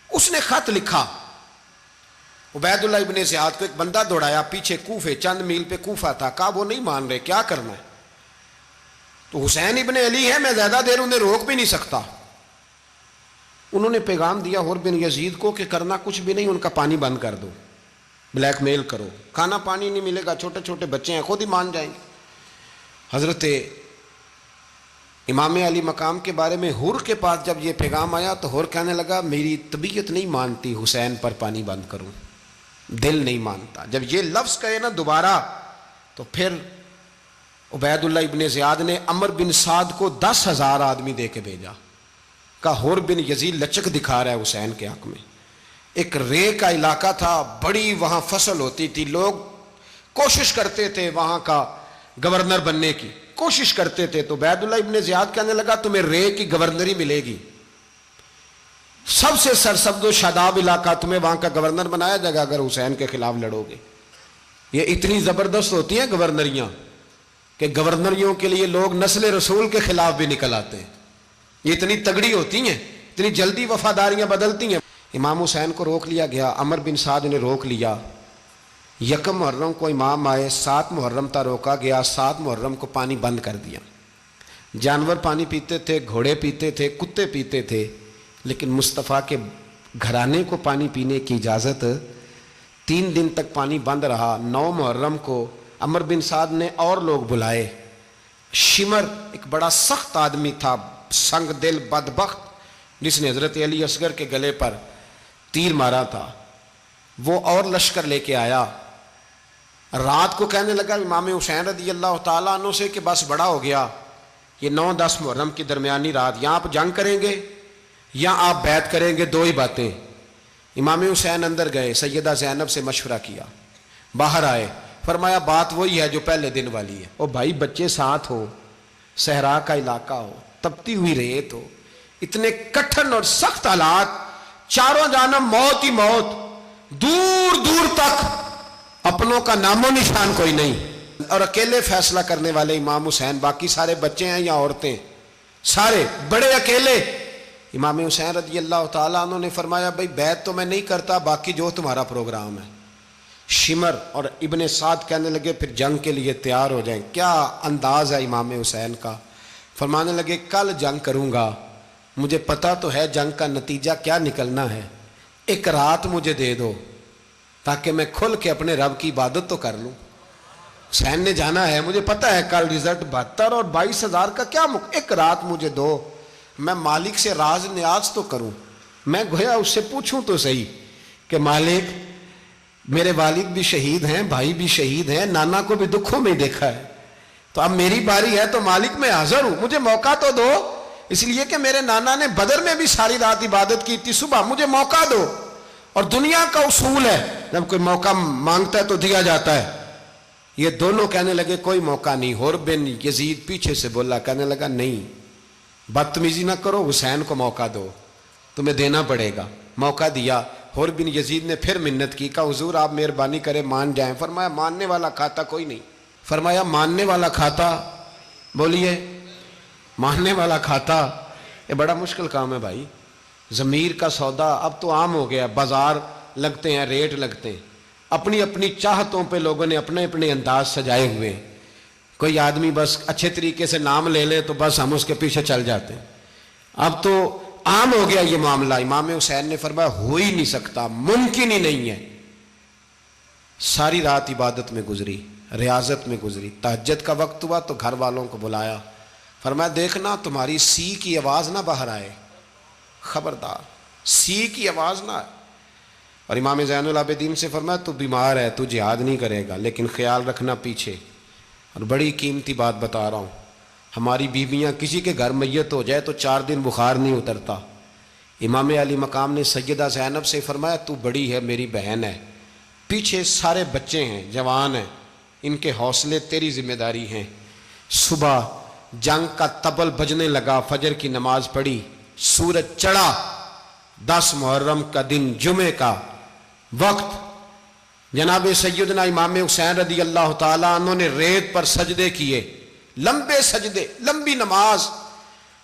S1: اس نے خط لکھا، عبید اللہ ابن زیاد کو ایک بندہ دوڑایا پیچھے کوفے، چند میل پہ کوفہ تھا، کہا وہ نہیں مان رہے، کیا کرنا ہے؟ تو حسین ابن علی ہے، میں زیادہ دیر انہیں روک بھی نہیں سکتا۔ انہوں نے پیغام دیا حر بن یزید کو کہ کرنا کچھ بھی نہیں، ان کا پانی بند کر دو، بلیک میل کرو، کھانا پانی نہیں ملے گا، چھوٹے چھوٹے بچے ہیں، خود ہی مان جائیں گے۔ حضرت امام علی مقام کے بارے میں حر کے پاس جب یہ پیغام آیا تو حر کہنے لگا میری طبیعت نہیں مانتی حسین پر پانی بند کروں، دل نہیں مانتا۔ جب یہ لفظ کہے نا دوبارہ تو پھر عبید اللہ ابن زیاد نے عمر بن سعد کو 10,000 آدمی دے کے بھیجا، کہا حر بن یزید لچک دکھا رہا ہے حسین کے حق میں۔ ایک رے کا علاقہ تھا، بڑی وہاں فصل ہوتی تھی، لوگ کوشش کرتے تھے وہاں کا گورنر بننے کی، کوشش کرتے تھے۔ تو عبید اللہ ابن زیاد کہنے لگا تمہیں رے کی گورنری ملے گی، سب سے سرسبز و شاداب علاقہ، تمہیں وہاں کا گورنر بنایا جائے گا اگر حسین کے خلاف لڑو گے۔ یہ اتنی زبردست ہوتی ہیں گورنریاں کہ گورنریوں کے لیے لوگ نسل رسول کے خلاف بھی نکل آتے ہیں، یہ اتنی تگڑی ہوتی ہیں، اتنی جلدی وفاداریاں بدلتی ہیں۔ امام حسین کو روک لیا گیا، عمر بن سعد نے روک لیا۔ 1 محرم کو امام آئے، 7 محرم تا روکا گیا، 7 محرم کو پانی بند کر دیا۔ جانور پانی پیتے تھے، گھوڑے پیتے تھے، کتے پیتے تھے، لیکن مصطفیٰ کے گھرانے کو پانی پینے کی اجازت۔ 3 دن تک پانی بند رہا۔ 9 محرم کو عمر بن سعد نے اور لوگ بلائے۔ شمر ایک بڑا سخت آدمی تھا، سنگ دل بدبخت، جس نے حضرت علی اصغر کے گلے پر تیر مارا تھا، وہ اور لشکر لے کے آیا۔ رات کو کہنے لگا امام حسین رضی اللہ تعالیٰ عنہ سے کہ بس بڑا ہو گیا، یہ 9-10 محرم کی درمیانی رات، یہاں آپ جنگ کریں گے یا آپ بیعت کریں گے، 2 ہی باتیں۔ امام حسین اندر گئے، سیدہ زینب سے مشورہ کیا، باہر آئے، فرمایا بات وہی ہے جو پہلے دن والی ہے۔ او بھائی بچے ساتھ ہو، صحرا کا علاقہ ہو، تپتی ہوئی ریت ہو، اتنے کٹھن اور سخت حالات، چاروں جانب موت ہی موت، دور دور تک اپنوں کا نام و نشان کوئی نہیں، اور اکیلے فیصلہ کرنے والے امام حسین، باقی سارے بچے ہیں یا عورتیں، سارے بڑے اکیلے۔ امام حسین رضی اللہ تعالیٰ عنہ نے فرمایا بھائی بیعت تو میں نہیں کرتا، باقی جو تمہارا پروگرام ہے۔ شمر اور ابن سعد کہنے لگے پھر جنگ کے لیے تیار ہو جائیں۔ کیا انداز ہے امام حسین کا، فرمانے لگے کل جنگ کروں گا، مجھے پتا تو ہے جنگ کا نتیجہ کیا نکلنا ہے، 1 رات مجھے دے دو تاکہ میں کھل کے اپنے رب کی عبادت تو کر لوں۔ حسین نے جانا ہے، مجھے پتا ہے کل رزلٹ 72 اور 22,000 کا کیا 1 رات مجھے دو، میں مالک سے راز نیاز تو کروں، میں گویا اس سے پوچھوں تو صحیح کہ مالک میرے والد بھی شہید ہیں، بھائی بھی شہید ہیں، نانا کو بھی دکھوں میں دیکھا ہے، تو اب میری باری ہے تو مالک میں حاضر ہوں، مجھے موقع تو دو، اس لیے کہ میرے نانا نے بدر میں بھی ساری رات عبادت کی تھی، صبح مجھے موقع دو۔ اور دنیا کا اصول ہے جب کوئی موقع مانگتا ہے تو دیا جاتا ہے۔ یہ دونوں کہنے لگے کوئی موقع نہیں۔ حر بن یزید پیچھے سے بولا، کہنے لگا نہیں بدتمیزی نہ کرو، حسین کو موقع دو، تمہیں دینا پڑے گا۔ موقع دیا۔ حر بن یزید نے پھر منت کی، کہا حضور آپ مہربانی کریں مان جائیں۔ فرمایا ماننے والا کھاتا کوئی نہیں۔ فرمایا ماننے والا کھاتا، بولیے ماننے والا کھاتا، یہ بڑا مشکل کام ہے بھائی۔ ضمیر کا سودا اب تو عام ہو گیا، بازار لگتے ہیں، ریٹ لگتے ہیں، اپنی اپنی چاہتوں پہ لوگوں نے اپنے اپنے انداز سجائے ہوئے۔ کوئی آدمی بس اچھے طریقے سے نام لے لے تو بس ہم اس کے پیچھے چل جاتے ہیں، اب تو عام ہو گیا یہ معاملہ۔ امام حسین نے فرمایا ہو ہی نہیں سکتا، ممکن ہی نہیں ہے۔ ساری رات عبادت میں گزری، ریاضت میں گزری، تہجد کا وقت ہوا تو گھر والوں کو بلایا، فرمایا دیکھنا تمہاری سی کی آواز نہ باہر آئے، خبردار سی کی آواز نہ آئے۔ اور امام زین العابدین سے فرمایا تو بیمار ہے، تو جہاد نہیں کرے گا، لیکن خیال رکھنا پیچھے۔ اور بڑی قیمتی بات بتا رہا ہوں، ہماری بیویاں کسی کے گھر میت ہو جائے تو 4 دن بخار نہیں اترتا، امام علی مقام نے سیدہ زینب سے فرمایا تو بڑی ہے، میری بہن ہے، پیچھے سارے بچے ہیں، جوان ہیں، ان کے حوصلے تیری ذمہ داری ہیں۔ صبح جنگ کا طبل بجنے لگا، فجر کی نماز پڑھی، سورج چڑھا، 10 محرم کا دن، جمعے کا وقت، جناب سیدنا امام حسین رضی اللہ تعالیٰ عنہ نے ریت پر سجدے کیے، لمبے سجدے، لمبی نماز،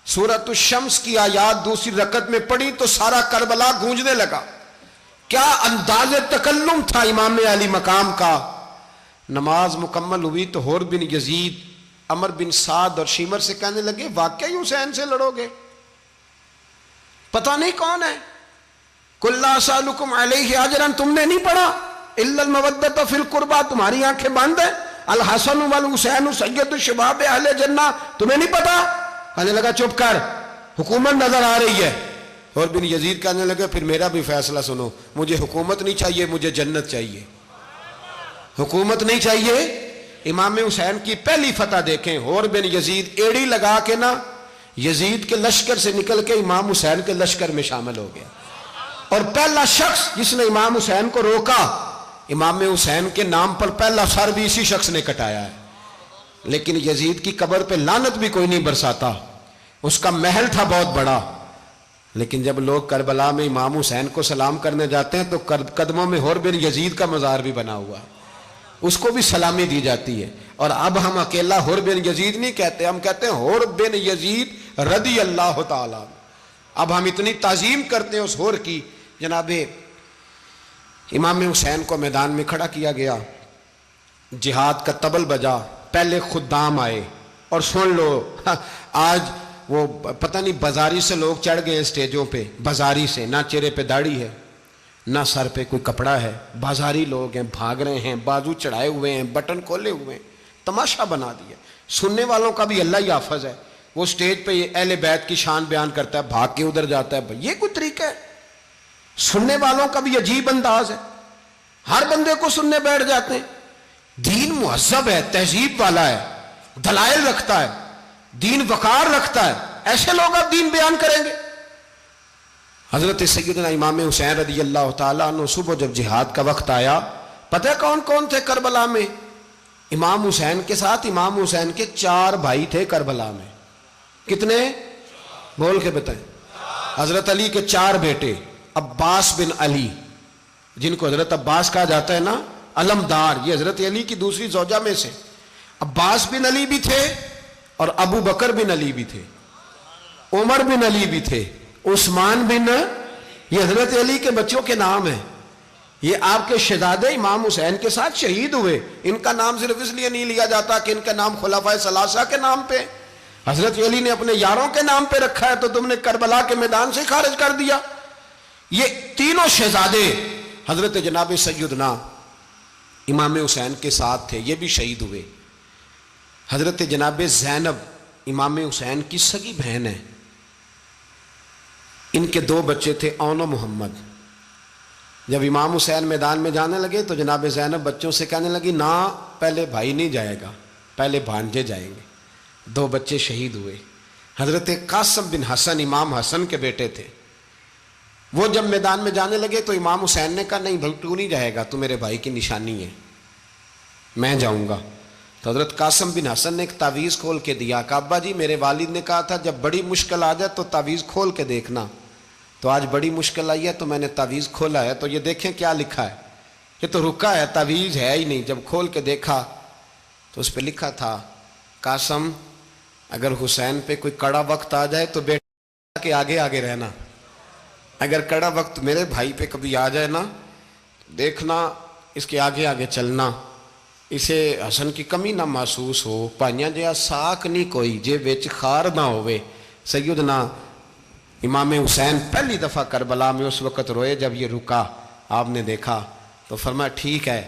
S1: سورۃ الشمس کی آیات دوسری رکعت میں پڑھی تو سارا کربلا گونجنے لگا۔ کیا انداز تکلم تھا امام علی مقام کا۔ نماز مکمل ہوئی تو حور بن یزید، عمر بن سعد اور شیمر سے کہنے لگے واقعی حسین سے لڑو گے؟ پتہ نہیں کون ہے۔ قُلْ لَا أَسْأَلُكُمْ عَلَيْهِ أَجْرًا، تم نے نہیں پڑھا إِلَّا الْمَوَدَّةَ فِي الْقُرْبَى، تمہاری آنکھیں بند ہیں، الحسن والحسین سید الشباب اہل جنہ، تمہیں نہیں پتا؟ کہنے لگا چپ کر، حکومت نظر آ رہی ہے۔ اور بن یزید کہنے لگے پھر میرا بھی فیصلہ سنو، مجھے حکومت نہیں چاہیے، مجھے جنت چاہیے۔ حکومت نہیں چاہیے۔ امام حسین کی پہلی فتح دیکھیں، اور بن یزید ایڑی لگا کے نا یزید کے لشکر سے نکل کے امام حسین کے لشکر میں شامل ہو گیا، اور پہلا شخص جس نے امام حسین کو روکا، امام حسین کے نام پر پہلا سر بھی اسی شخص نے کٹایا ہے۔ لیکن یزید کی قبر پہ لعنت بھی کوئی نہیں برساتا، اس کا محل تھا بہت بڑا، لیکن جب لوگ کربلا میں امام حسین کو سلام کرنے جاتے ہیں تو قدموں میں حور بن یزید کا مزار بھی بنا ہوا ہے، اس کو بھی سلامی دی جاتی ہے۔ اور اب ہم اکیلا حور بن یزید نہیں کہتے، ہم کہتے ہیں حور بن یزید رضی اللہ تعالیٰ۔ اب ہم اتنی تعظیم کرتے ہیں اس حور کی۔ جناب امام حسین کو میدان میں کھڑا کیا گیا، جہاد کا طبل بجا، پہلے خدام آئے، اور سن لو آج وہ پتہ نہیں بازاری سے لوگ چڑھ گئے اسٹیجوں پہ، بازاری سے، نہ چہرے پہ داڑھی ہے، نہ سر پہ کوئی کپڑا ہے، بازاری لوگ ہیں، بھاگ رہے ہیں، بازو چڑھائے ہوئے ہیں، بٹن کھولے ہوئے ہیں، تماشا بنا دیا۔ سننے والوں کا بھی اللہ ہی حافظ ہے، وہ سٹیج پہ اہل بیت کی شان بیان کرتا ہے، بھاگ کے ادھر جاتا ہے، یہ کوئی طریقہ ہے؟ سننے والوں کا بھی عجیب انداز ہے، ہر بندے کو سننے بیٹھ جاتے ہیں۔ دین مہذب ہے، تہذیب والا ہے، دلائل رکھتا ہے، دین وقار رکھتا ہے، ایسے لوگ اب دین بیان کریں گے؟ حضرت سیدنا امام حسین رضی اللہ تعالیٰ عنہ صبح جب جہاد کا وقت آیا، پتہ کون کون تھے کربلا میں؟ امام حسین کے ساتھ امام حسین کے 4 بھائی تھے کربلا میں۔ کتنے؟ بول کے بتائیں۔ حضرت علی کے 4 بیٹے، عباس بن علی، جن کو حضرت عباس کہا جاتا ہے نا، علمدار، یہ حضرت علی کی دوسری زوجہ میں سے۔ عباس بن علی بھی تھے، اور ابو بکر بن علی بھی تھے، عمر بن علی بھی تھے، عثمان بن، یہ حضرت علی کے بچوں کے نام ہیں۔ یہ آپ کے شہزادے امام حسین کے ساتھ شہید ہوئے، ان کا نام صرف اس لیے نہیں لیا جاتا کہ ان کا نام خلفائے ثلاثہ کے نام پہ، حضرت علی نے اپنے یاروں کے نام پہ رکھا ہے، تو تم نے کربلا کے میدان سے خارج کر دیا۔ یہ تینوں شہزادے حضرت جناب سیدنا امام حسین کے ساتھ تھے، یہ بھی شہید ہوئے۔ حضرت جناب زینب امام حسین کی سگی بہن ہے، ان کے 2 بچے تھے، اون و محمد۔ جب امام حسین میدان میں جانے لگے تو جناب زینب بچوں سے کہنے لگی نہ، پہلے بھائی نہیں جائے گا، پہلے بھانجے جائیں گے۔ 2 بچے شہید ہوئے۔ حضرت قاسم بن حسن امام حسن کے بیٹے تھے، وہ جب میدان میں جانے لگے تو امام حسین نے کہا نہیں بھائی تو نہیں جائے گا، تو میرے بھائی کی نشانی ہے، میں جاؤں گا۔ تو حضرت قاسم بن حسن نے ایک تعویذ کھول کے دیا کہ ابا جی میرے والد نے کہا تھا جب بڑی مشکل آ جائے تو تعویذ کھول کے دیکھنا، تو آج بڑی مشکل آئی ہے تو میں نے تعویذ کھولا ہے، تو یہ دیکھیں کیا لکھا ہے، یہ تو رکا ہے، تعویذ ہے ہی نہیں۔ جب کھول کے دیکھا تو اس پہ لکھا تھا قاسم اگر حسین پہ کوئی کڑا وقت آ جائے تو بیٹا کے آگے آگے رہنا، اگر کڑا وقت میرے بھائی پہ کبھی آ جائے نا دیکھنا اس کے آگے آگے چلنا، اسے حسن کی کمی نہ محسوس ہو، پائیاں جہاں ساک نہیں کوئی جے وچ خار نہ ہوئے۔ سیدنا امام حسین پہلی دفعہ کربلا میں اس وقت روئے جب یہ رکا، آپ نے دیکھا تو فرمایا ٹھیک ہے،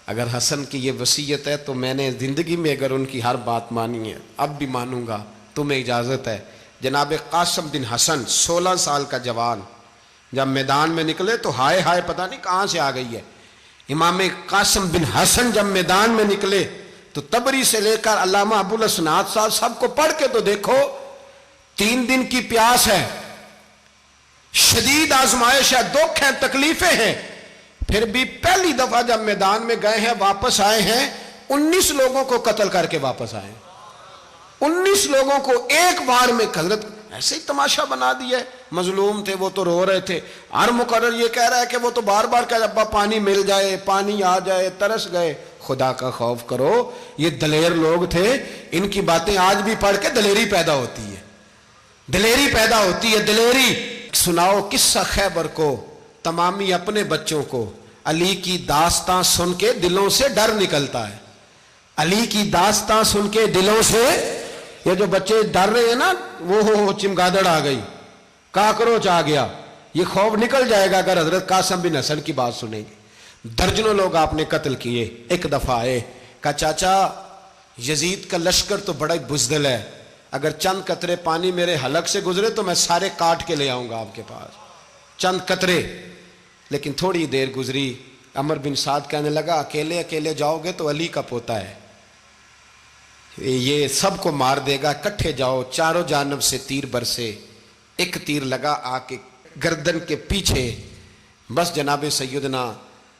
S1: اگر حسن کی یہ وصیت ہے تو میں نے زندگی میں اگر ان کی ہر بات مانی ہے اب بھی مانوں گا، تمہیں اجازت ہے۔ جناب قاسم بن حسن 16 سال کا جوان جب میدان میں نکلے تو ہائے ہائے پتہ نہیں کہاں سے آ گئی ہے۔ امام قاسم بن حسن جب میدان میں نکلے تو تبری سے لے کر علامہ ابو الاسناد صاحب سب کو پڑھ کے تو دیکھو، 3 دن کی پیاس ہے، شدید آزمائش ہے، دکھ ہیں، تکلیفیں ہیں، پھر بھی پہلی دفعہ جب میدان میں گئے ہیں واپس آئے ہیں 19 لوگوں کو قتل کر کے واپس آئے ہیں۔ 19 لوگوں کو ایک بار میں حضرت ایسے ہی تماشا بنا دیا ہے۔ مظلوم تھے وہ تو رو رہے تھے، ہر مقرر یہ کہہ رہا ہے کہ وہ تو بار بار کہہ ابا پانی مل جائے، پانی آ جائے، ترس گئے۔ خدا کا خوف کرو، یہ دلیر لوگ تھے، ان کی باتیں آج بھی پڑھ کے دلیری پیدا ہوتی ہے، دلیری پیدا ہوتی ہے، دلیری۔ سناؤ قصہ خیبر کو، تمامی اپنے بچوں کو علی کی داستان سن کے دلوں سے ڈر نکلتا ہے، علی کی داستان سن کے دلوں سے۔ یہ جو بچے ڈر رہے ہیں نا، وہ چمگادڑ آ گئی، کاکروچ آ گیا، یہ خوف نکل جائے گا اگر حضرت قاسم بن حسن کی بات سنیں گے۔ درجنوں لوگ آپ نے قتل کیے۔ ایک دفعہ آئے، کہا چاچا یزید کا لشکر تو بڑا بزدل ہے، اگر چند قطرے پانی میرے حلق سے گزرے تو میں سارے کاٹ کے لے آؤں گا آپ کے پاس، چند قطرے۔ لیکن تھوڑی دیر گزری، عمر بن سعد کہنے لگا اکیلے اکیلے جاؤ گے تو علی کا پوتا ہے، یہ سب کو مار دے گا، اکٹھے جاؤ۔ چاروں جانب سے تیر برسے، ایک تیر لگا آ کے گردن کے پیچھے، بس جناب سیدنا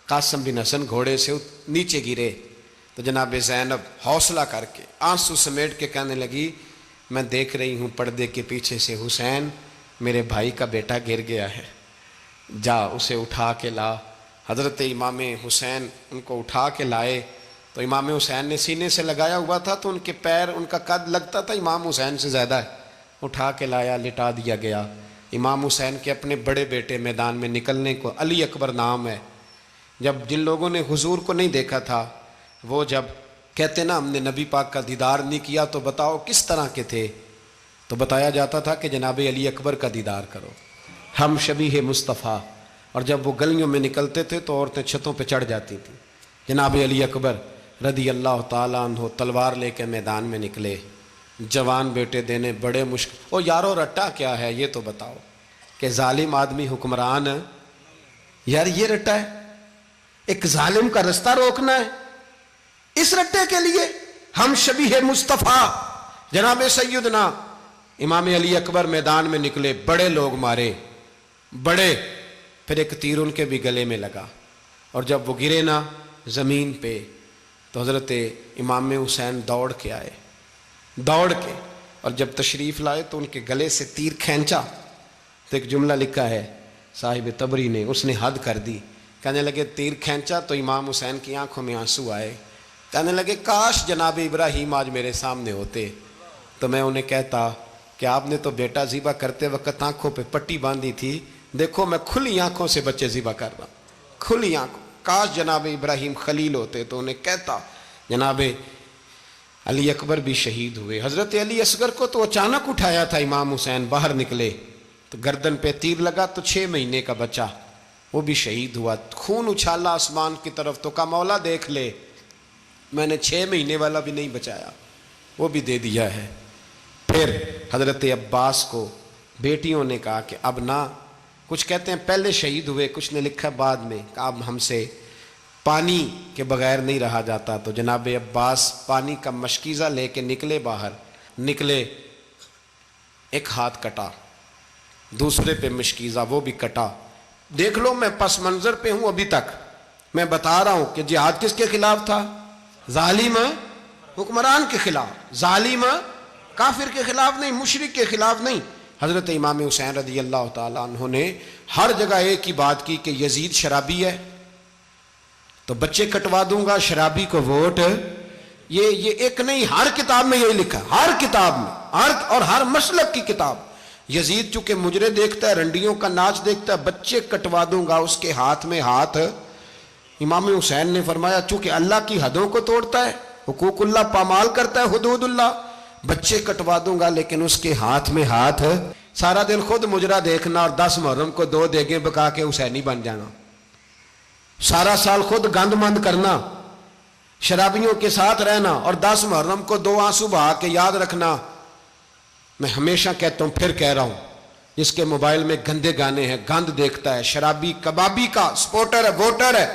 S1: قاسم بن حسن گھوڑے سے نیچے گرے تو جناب زینب حوصلہ کر کے آنسو سمیٹ کے کہنے لگی میں دیکھ رہی ہوں پردے کے پیچھے سے حسین میرے بھائی کا بیٹا گر گیا ہے، جا اسے اٹھا کے لا۔ حضرت امام حسین ان کو اٹھا کے لائے تو امام حسین نے سینے سے لگایا ہوا تھا تو ان کے پیر، ان کا قد لگتا تھا امام حسین سے زیادہ ہے، اٹھا کے لایا، لٹا دیا گیا۔ امام حسین کے اپنے بڑے بیٹے میدان میں نکلنے کو، علی اکبر نام ہے، جب جن لوگوں نے حضور کو نہیں دیکھا تھا وہ جب کہتے نا ہم نے نبی پاک کا دیدار نہیں کیا تو بتاؤ کس طرح کے تھے، تو بتایا جاتا تھا کہ جناب علی اکبر کا دیدار کرو، ہم شبیہ مصطفیٰ۔ اور جب وہ گلیوں میں نکلتے تھے تو عورتیں چھتوں پہ چڑھ جاتی تھیں۔ جناب علی اکبر رضی اللہ تعالیٰ عنہ تلوار لے کے میدان میں نکلے، جوان بیٹے دینے بڑے مشکل۔ او یارو رٹا کیا ہے یہ تو بتاؤ، کہ ظالم آدمی حکمران، یار یہ رٹا ہے، ایک ظالم کا رستہ روکنا ہے، اس رٹے کے لیے ہم شبیہ مصطفیٰ۔ جناب سیدنا امام علی اکبر میدان میں نکلے، بڑے لوگ مارے، بڑے، پھر ایک تیر ان کے بھی گلے میں لگا، اور جب وہ گرے نا زمین پہ تو حضرت امام حسین دوڑ کے آئے، دوڑ کے، اور جب تشریف لائے تو ان کے گلے سے تیر کھینچا تو ایک جملہ لکھا ہے صاحب تبری نے، اس نے حد کر دی، کہنے لگے تیر کھینچا تو امام حسین کی آنکھوں میں آنسو آئے، کہنے لگے کاش جناب ابراہیم آج میرے سامنے ہوتے تو میں انہیں کہتا کہ آپ نے تو بیٹا ذبح کرتے وقت آنکھوں پہ پٹی باندھی تھی، دیکھو میں کھلی آنکھوں سے بچے ذبح کر رہا ہوں، کھلی آنکھوں، کاش جناب ابراہیم خلیل ہوتے تو انہیں کہتا۔ جناب علی اکبر بھی شہید ہوئے۔ حضرت علی اصغر کو تو اچانک اٹھایا تھا امام حسین، باہر نکلے تو گردن پہ تیر لگا تو 6 مہینے کا بچہ وہ بھی شہید ہوا، خون اچھالا آسمان کی طرف تو کہا مولا دیکھ لے میں نے 6 مہینے والا بھی نہیں بچایا، وہ بھی دے دیا ہے۔ پھر حضرت عباس کو بیٹیوں نے کہا کہ اب نہ، کچھ کہتے ہیں پہلے شہید ہوئے، کچھ نے لکھا بعد میں، کہ اب ہم سے پانی کے بغیر نہیں رہا جاتا، تو جناب عباس پانی کا مشکیزہ لے کے نکلے، باہر نکلے، ایک ہاتھ کٹا، دوسرے پہ مشکیزہ وہ بھی کٹا۔ دیکھ لو میں پس منظر پہ ہوں ابھی تک، میں بتا رہا ہوں کہ جہاد کس کے خلاف تھا؟ ظالم حکمران کے خلاف، ظالم کافر کے خلاف نہیں، مشرک کے خلاف نہیں۔ حضرت امام حسین رضی اللہ تعالیٰ عنہ نے ہر جگہ ایک ہی بات کی کہ یزید شرابی ہے تو بچے کٹوا دوں گا، شرابی کو ووٹ۔ یہ ایک نہیں، ہر کتاب میں یہی لکھا، ہر کتاب میں، اور ہر مسلک کی کتاب۔ یزید چونکہ مجرے دیکھتا ہے، رنڈیوں کا ناچ دیکھتا ہے، بچے کٹوا دوں گا، اس کے ہاتھ میں ہاتھ۔ امام حسین نے فرمایا چونکہ اللہ کی حدوں کو توڑتا ہے، حقوق اللہ پامال کرتا ہے، حدود اللہ، بچے کٹوا دوں گا لیکن اس کے ہاتھ میں ہاتھ۔ سارا دن خود مجرا دیکھنا اور 10 محرم کو 2 دیگیں پکا کے حسینی بن جانا، سارا سال خود گند مند کرنا، شرابیوں کے ساتھ رہنا، اور 10 محرم کو 2 آنسو بہا کے یاد رکھنا۔ میں ہمیشہ کہتا ہوں، پھر کہہ رہا ہوں، جس کے موبائل میں گندے گانے ہیں، گند دیکھتا ہے، شرابی کبابی کا سپورٹر ہے، ووٹر ہے،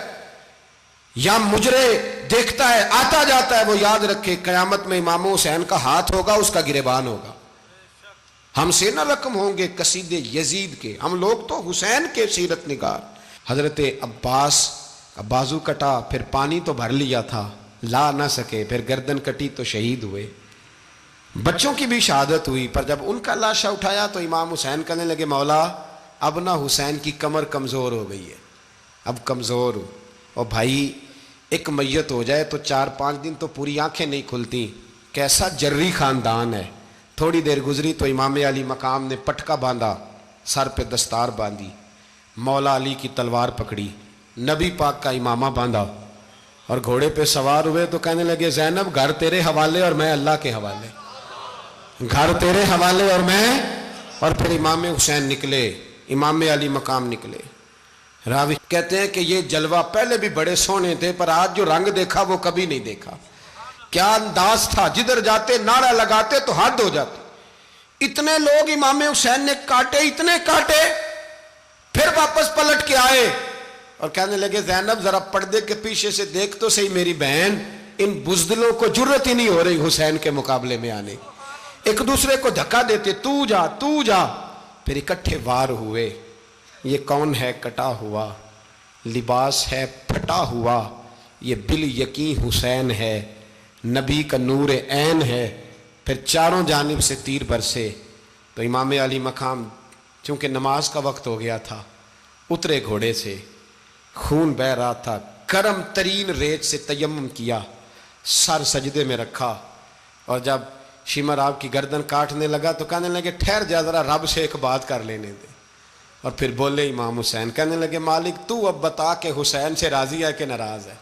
S1: یا مجرے دیکھتا ہے آتا جاتا ہے، وہ یاد رکھے قیامت میں امام حسین کا ہاتھ ہوگا، اس کا گریبان ہوگا۔
S2: ہم سے نہ رقم ہوں گے قصیدے یزید کے، ہم لوگ تو حسین کے سیرت نگار۔ حضرت عباس کا بازو کٹا، پھر پانی تو بھر لیا تھا، لا نہ سکے، پھر گردن کٹی تو شہید ہوئے۔ بچوں کی بھی شہادت ہوئی، پر جب ان کا لاشا اٹھایا تو امام حسین کہنے لگے مولا اب نہ حسین کی کمر کمزور ہو گئی ہے، اب کمزور ہو۔ اور بھائی ایک میت ہو جائے تو 4-5 دن تو پوری آنکھیں نہیں کھلتی، کیسا جری خاندان ہے۔ تھوڑی دیر گزری تو امام علی مقام نے پٹکا باندھا، سر پہ دستار باندھی، مولا علی کی تلوار پکڑی، نبی پاک کا امامہ باندھا اور گھوڑے پہ سوار ہوئے تو کہنے لگے زینب گھر تیرے حوالے اور میں اللہ کے حوالے، گھر تیرے حوالے اور میں۔ اور پھر امام حسین نکلے، امام علی مقام نکلے۔ راوی کہتے ہیں کہ یہ جلوہ پہلے بھی بڑے سونے تھے، پر آج جو رنگ دیکھا وہ کبھی نہیں دیکھا۔ کیا انداز تھا، جدھر جاتے نعرہ لگاتے تو حد ہو جاتے۔ اتنے لوگ امام حسین نے کاٹے، اتنے کاٹے، پھر واپس پلٹ کے آئے اور کہنے لگے زینب ذرا پردے کے پیچھے سے دیکھ تو صحیح میری بہن، ان بزدلوں کو جرت ہی نہیں ہو رہی حسین کے مقابلے میں آنے، ایک دوسرے کو دھکا دیتے، تو جا تو جا۔ پھر اکٹھے وار ہوئے۔ یہ کون ہے کٹا ہوا، لباس ہے پھٹا ہوا، یہ بال یقین حسین ہے، نبی کا نور عین ہے۔ پھر چاروں جانب سے تیر برسے تو امام علی مقام چونکہ نماز کا وقت ہو گیا تھا، اترے گھوڑے سے، خون بہ رہا تھا، گرم ترین ریت سے تیمم کیا، سر سجدے میں رکھا، اور جب شمر آپ کی گردن کاٹنے لگا تو کہنے لگے ٹھہر جا ذرا رب سے ایک بات کر لینے دے۔ اور پھر بولے امام حسین، کہنے لگے مالک تو اب بتا کہ حسین سے راضی ہے کہ ناراض ہے،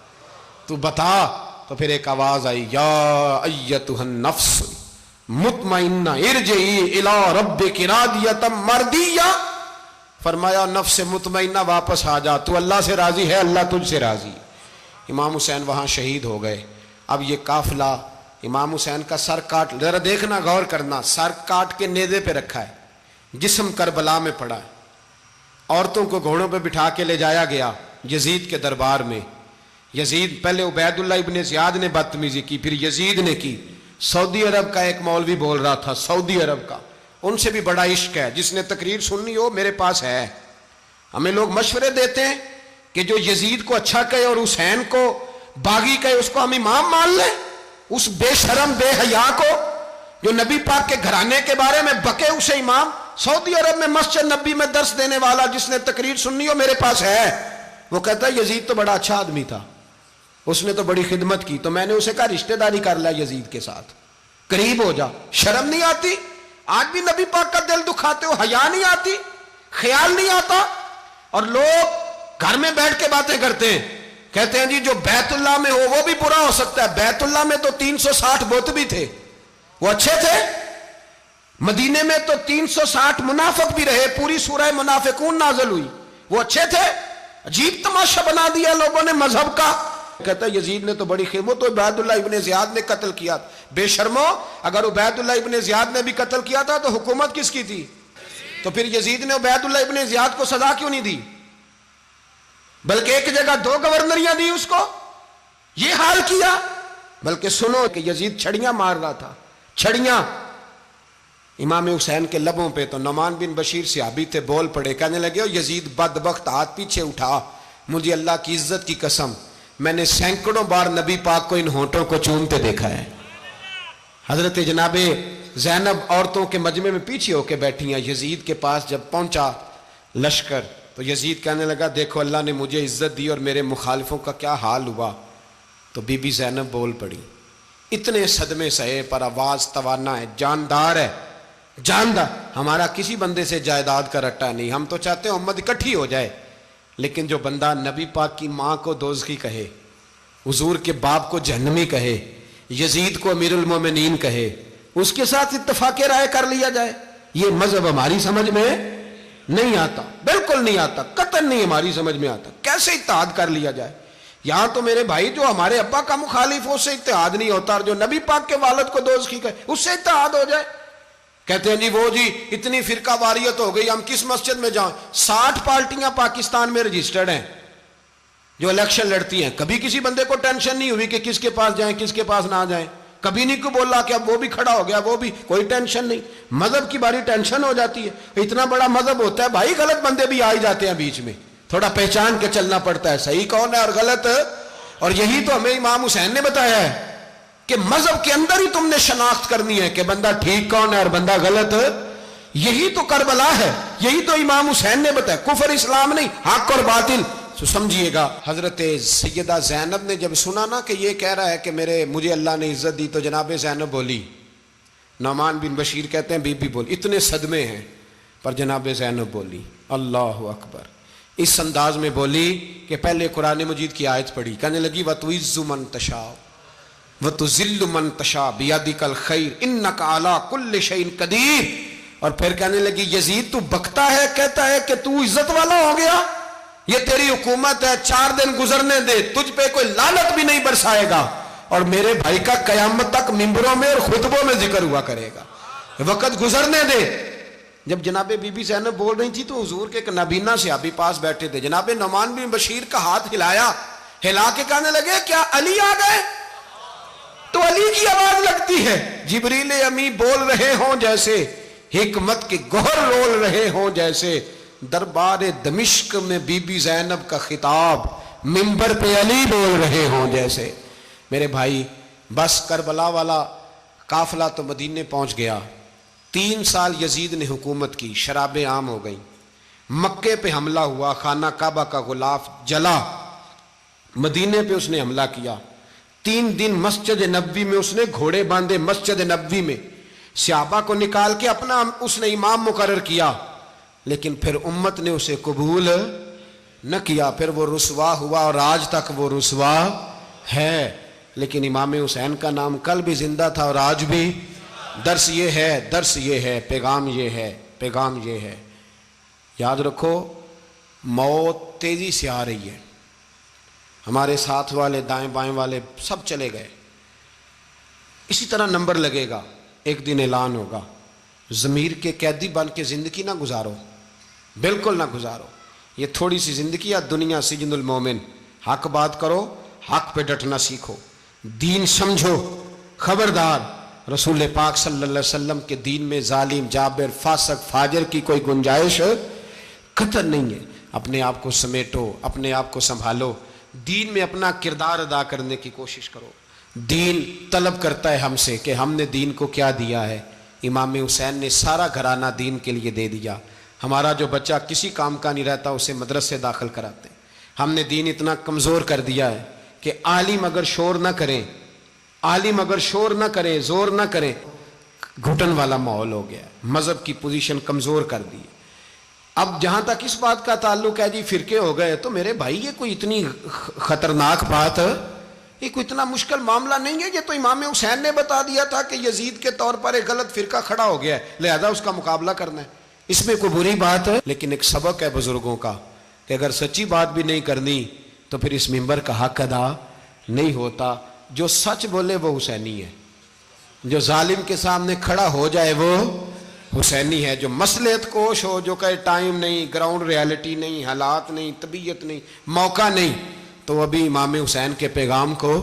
S2: تو بتا۔ تو پھر ایک آواز آئی، یا ایتھا النفس مطمئنہ ارجعی الی ربک راضیۃ مرضیہ، فرمایا نفس مطمئنہ واپس آ جا، تو اللہ سے راضی ہے، اللہ تجھ سے راضی۔ امام حسین وہاں شہید ہو گئے۔ اب یہ قافلہ امام حسین کا سر کاٹ، ذرا دیکھنا غور کرنا، سر کاٹ کے نیزے پہ رکھا ہے، جسم کربلا میں پڑا ہے، عورتوں کو گھوڑوں پہ بٹھا کے لے جایا گیا یزید کے دربار میں۔ یزید پہلے عبید اللہ ابن زیاد نے بدتمیزی کی، پھر یزید نے کی۔ سعودی عرب کا ایک مولوی بول رہا تھا، سعودی عرب کا، ان سے بھی بڑا عشق ہے، جس نے تقریر سننی ہو میرے پاس ہے۔ ہمیں لوگ مشورے دیتے ہیں کہ جو یزید کو اچھا کہے اور حسین کو باغی کہے اس کو ہم امام مان لیں، اس بے شرم بے حیا کو جو نبی پاک کے گھرانے کے بارے میں بکے اسے امام۔ سعودی عرب میں مسجد نبی میں درس دینے والا جس نے تقریر سننی ہو میرے پاس ہے، وہ کہتا ہے یزید تو بڑا اچھا آدمی تھا، اس نے تو بڑی خدمت کی، تو میں نے اسے کہا رشتہ داری کر لیا یزید کے ساتھ، قریب ہو جا۔ شرم نہیں آتی؟ آج بھی نبی پاک کا دل دکھاتے ہو، حیا نہیں آتی، خیال نہیں آتا؟ اور لوگ گھر میں بیٹھ کے باتیں کرتے ہیں، کہتے ہیں جی جو بیت اللہ میں ہو وہ بھی برا ہو سکتا ہے۔ بیت اللہ میں تو 360 بت بھی تھے، وہ اچھے تھے۔ مدینے میں تو 360 منافق بھی رہے، پوری سورہ منافقون نازل ہوئی، وہ اچھے تھے۔ عجیب تماشا بنا دیا لوگوں نے مذہب کا۔ کہتا ہے یزید نے تو بڑی خدمت، تو عبید اللہ ابن زیاد نے قتل کیا۔ بے شرمو، اگر عبید اللہ ابن زیاد نے بھی قتل کیا تھا تو حکومت کس کی تھی؟ تو پھر یزید نے عبید اللہ ابن زیاد کو سزا کیوں نہیں دی، بلکہ ایک جگہ 2 گورنریاں دی اس کو؟ یہ حال کیا۔ بلکہ سنو کہ یزید چھڑیاں مار رہا تھا، چھڑیاں امام حسین کے لبوں پہ۔ تو نعمان بن بشیر صحابی تھے، بول پڑے، کہنے لگے یزید بدبخت، ہاتھ پیچھے اٹھا، مجھے اللہ کی عزت کی قسم میں نے سینکڑوں بار نبی پاک کو ان ہونٹوں کو چومتے دیکھا ہے۔ حضرت جناب زینب عورتوں کے مجمع میں پیچھے ہو کے بیٹھی ہیں۔ یزید کے پاس جب پہنچا لشکر تو یزید کہنے لگا دیکھو اللہ نے مجھے عزت دی اور میرے مخالفوں کا کیا حال ہوا۔ تو بی بی زینب بول پڑی، اتنے صدمے سہے پر آواز توانا ہے، جاندار ہے، جاندار۔ ہمارا کسی بندے سے جائیداد کا رٹا نہیں، ہم تو چاہتے ہیں امت اکٹھی ہو جائے، لیکن جو بندہ نبی پاک کی ماں کو دوزخی کہے، حضور کے باپ کو جہنمی کہے، یزید کو امیر المومنین کہے، اس کے ساتھ اتفاق رائے کر لیا جائے، یہ مذہب ہماری سمجھ میں نہیں آتا، بالکل نہیں آتا، قطعاً نہیں ہماری سمجھ میں آتا۔ کیسے اتحاد کر لیا جائے؟ یہاں تو میرے بھائی جو ہمارے ابا کا مخالف ہو اس سے اتحاد نہیں ہوتا، اور جو نبی پاک کے والد کو دوزخی کہے اس سے اتحاد ہو جائے۔ کہتے ہیں جی وہ جی اتنی فرقہ واریت ہو گئی، ہم کس مسجد میں جائیں؟ 60 پارٹیاں پاکستان میں رجسٹرڈ ہیں جو الیکشن لڑتی ہیں، کبھی کسی بندے کو ٹینشن نہیں ہوئی کہ کس کے پاس جائیں کس کے پاس نہ جائیں۔ کبھی نہیں کو بولا کہ اب وہ بھی کھڑا ہو گیا, وہ بھی, کوئی ٹینشن نہیں. مذہب کی باری ٹینشن ہو جاتی ہے. اتنا بڑا مذہب ہوتا ہے بھائی, غلط بندے بھی آ ہی جاتے ہیں بیچ میں, تھوڑا پہچان کے چلنا پڑتا ہے صحیح کون ہے اور غلط. اور یہی تو ہمیں امام حسین نے بتایا ہے کہ مذہب کے اندر ہی تم نے شناخت کرنی ہے کہ بندہ ٹھیک کون ہے اور بندہ غلط. یہی تو کربلا ہے, یہی تو امام حسین نے بتایا, کفر اسلام نہیں, حق اور باطل. تو سمجھیے گا, حضرت سیدہ زینب نے جب سنا نا کہ یہ کہہ رہا ہے کہ مجھے اللہ نے عزت دی, تو جناب زینب بولی, نعمان بن بشیر کہتے ہیں بی بی بولی, اتنے صدمے ہیں پر جناب زینب بولی اللہ اکبر, اس انداز میں بولی کہ پہلے قرآن مجید کی آیت پڑھی, کہنے لگی وَتُعِزُّ مَن تَشَاءُ وَتُذِلُّ مَن تَشَاءُ بِيَدِكَ الْخَيْرُ إِنَّكَ عَلَىٰ كُلِّ شَيْءٍ قَدِيرٌ. اور پھر کہنے لگی یزید تو بکتا ہے, کہتا ہے کہ تو عزت والا ہو گیا, یہ تیری حکومت ہے, 4 دن گزرنے دے, تجھ پہ کوئی لعنت بھی نہیں برسائے گا, اور میرے بھائی کا قیامت تک ممبروں میں اور خطبوں میں ذکر ہوا کرے گا, وقت گزرنے دے. جب جناب بی بی زینب بول رہی تھی تو حضور کے ایک نابینا صحابی پاس بیٹھے تھے, جناب نعمان بن بشیر کا ہاتھ ہلایا, ہلا کے کہنے لگے کیا علی آ گئے؟ تو علی کی آواز لگتی ہے, جبریل امی بول رہے ہوں جیسے, حکمت کے گوہر رول رہے ہوں جیسے, دربار دمشق میں بی بی زینب کا خطاب, منبر پہ علی بول رہے ہوں جیسے. میرے بھائی بس کربلا والا قافلہ تو مدینے پہنچ گیا, 3 سال یزید نے حکومت کی, شرابیں عام ہو گئیں, مکے پہ حملہ ہوا, خانہ کعبہ کا غلاف جلا, مدینے پہ اس نے حملہ کیا, 3 دن مسجد نبوی میں اس نے گھوڑے باندھے, مسجد نبوی میں صحابہ کو نکال کے اپنا اس نے امام مقرر کیا, لیکن پھر امت نے اسے قبول نہ کیا, پھر وہ رسوا ہوا اور آج تک وہ رسوا ہے. لیکن امام حسین کا نام کل بھی زندہ تھا اور آج بھی. درس یہ ہے, پیغام یہ ہے, یاد رکھو موت تیزی سے آ رہی ہے. ہمارے ساتھ والے دائیں بائیں والے سب چلے گئے, اسی طرح نمبر لگے گا, ایک دن اعلان ہوگا. ضمیر کے قیدی بن کے زندگی نہ گزارو, بالکل نہ گزارو. یہ تھوڑی سی زندگی ہے, دنیا سجن المومن. حق بات کرو, حق پہ ڈٹنا سیکھو, دین سمجھو. خبردار, رسول پاک صلی اللہ علیہ وسلم کے دین میں ظالم, جابر, فاسق, فاجر کی کوئی گنجائش قطر نہیں ہے. اپنے آپ کو سمیٹو, اپنے آپ کو سنبھالو, دین میں اپنا کردار ادا کرنے کی کوشش کرو. دین طلب کرتا ہے ہم سے کہ ہم نے دین کو کیا دیا ہے. امام حسین نے سارا گھرانہ دین کے لیے دے دیا. ہمارا جو بچہ کسی کام کا نہیں رہتا اسے مدرسے داخل کراتے ہیں. ہم نے دین اتنا کمزور کر دیا ہے کہ عالم اگر شور نہ کریں, زور نہ کریں, گھٹن والا ماحول ہو گیا. مذہب کی پوزیشن کمزور کر دی. اب جہاں تک اس بات کا تعلق ہے جی فرقے ہو گئے, تو میرے بھائی یہ کوئی اتنی خطرناک بات ہے, یہ کوئی اتنا مشکل معاملہ نہیں ہے. یہ تو امام حسین نے بتا دیا تھا کہ یزید کے طور پر ایک غلط فرقہ کھڑا ہو گیا ہے, لہذا اس کا مقابلہ کرنا ہے. اس میں کوئی بری بات ہے, لیکن ایک سبق ہے بزرگوں کا کہ اگر سچی بات بھی نہیں کرنی تو پھر اس منبر کا حق ادا نہیں ہوتا. جو سچ بولے وہ حسینی ہے, جو ظالم کے سامنے کھڑا ہو جائے وہ حسینی ہے. جو مصلحت کوش ہو, جو کہے ٹائم نہیں, گراؤنڈ ریالٹی نہیں, حالات نہیں, طبیعت نہیں, موقع نہیں, تو ابھی امام حسین کے پیغام کو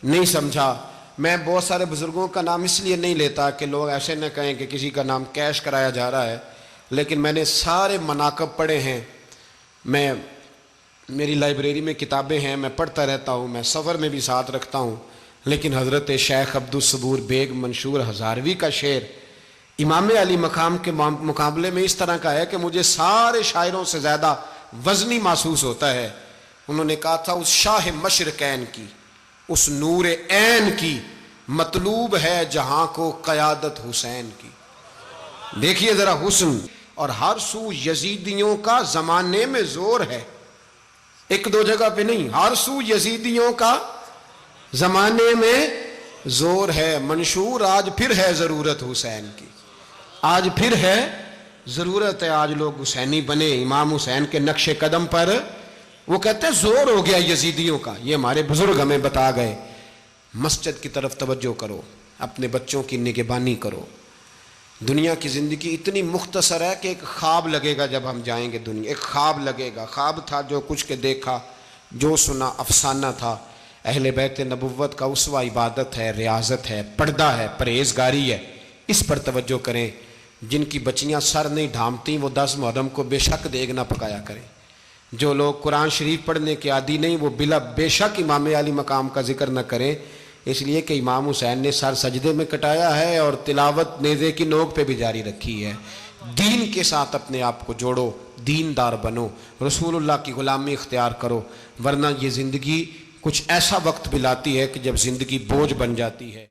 S2: نہیں سمجھا. میں بہت سارے بزرگوں کا نام اس لیے نہیں لیتا کہ لوگ ایسے نہ کہیں کہ کسی کا نام کیش کرایا جا رہا ہے, لیکن میں نے سارے مناقب پڑھے ہیں. میری لائبریری میں کتابیں ہیں, میں پڑھتا رہتا ہوں, میں سفر میں بھی ساتھ رکھتا ہوں. لیکن حضرت شیخ عبدالصبور بیگ منشور ہزاروی کا شعر امام علی مقام کے مقابلے میں اس طرح کا ہے کہ مجھے سارے شاعروں سے زیادہ وزنی محسوس ہوتا ہے. انہوں نے کہا تھا اس شاہ مشرقین کی, اس نور عین کی, مطلوب ہے جہاں کو قیادت حسین کی. دیکھیے ذرا حسن. اور ہر سو یزیدیوں کا زمانے میں زور ہے, ایک دو جگہ پہ نہیں, ہر سو یزیدیوں کا زمانے میں زور ہے. منشور آج پھر ہے ضرورت حسین کی, آج پھر ہے ضرورت ہے, آج لوگ حسینی بنے امام حسین کے نقش قدم پر. وہ کہتے ہیں زور ہو گیا یزیدیوں کا, یہ ہمارے بزرگ ہمیں بتا گئے. مسجد کی طرف توجہ کرو, اپنے بچوں کی نگہبانی کرو. دنیا کی زندگی اتنی مختصر ہے کہ ایک خواب لگے گا جب ہم جائیں گے دنیا, ایک خواب لگے گا. خواب تھا جو کچھ کے دیکھا, جو سنا افسانہ تھا. اہل بیت نبوت کا اسوہ عبادت ہے، ریاضت ہے، پردہ ہے، پرہیزگاری ہے، اس پر توجہ کریں۔ جن کی بچیاں سر نہیں ڈھانپتی وہ 10 محرم کو بے شک دیگ نہ پکایا کریں۔ جو لوگ قرآن شریف پڑھنے کے عادی نہیں وہ بے شک امام علی مقام کا ذکر نہ کریں، اس لیے کہ امام حسین نے سر سجدے میں کٹایا ہے اور تلاوت نیزے کی نوک پہ بھی جاری رکھی ہے۔ دین کے ساتھ اپنے آپ کو جوڑو، دیندار بنو، رسول اللہ کی غلامی اختیار کرو، ورنہ یہ زندگی کچھ ایسا وقت بھی لاتی ہے کہ جب زندگی بوجھ بن جاتی ہے۔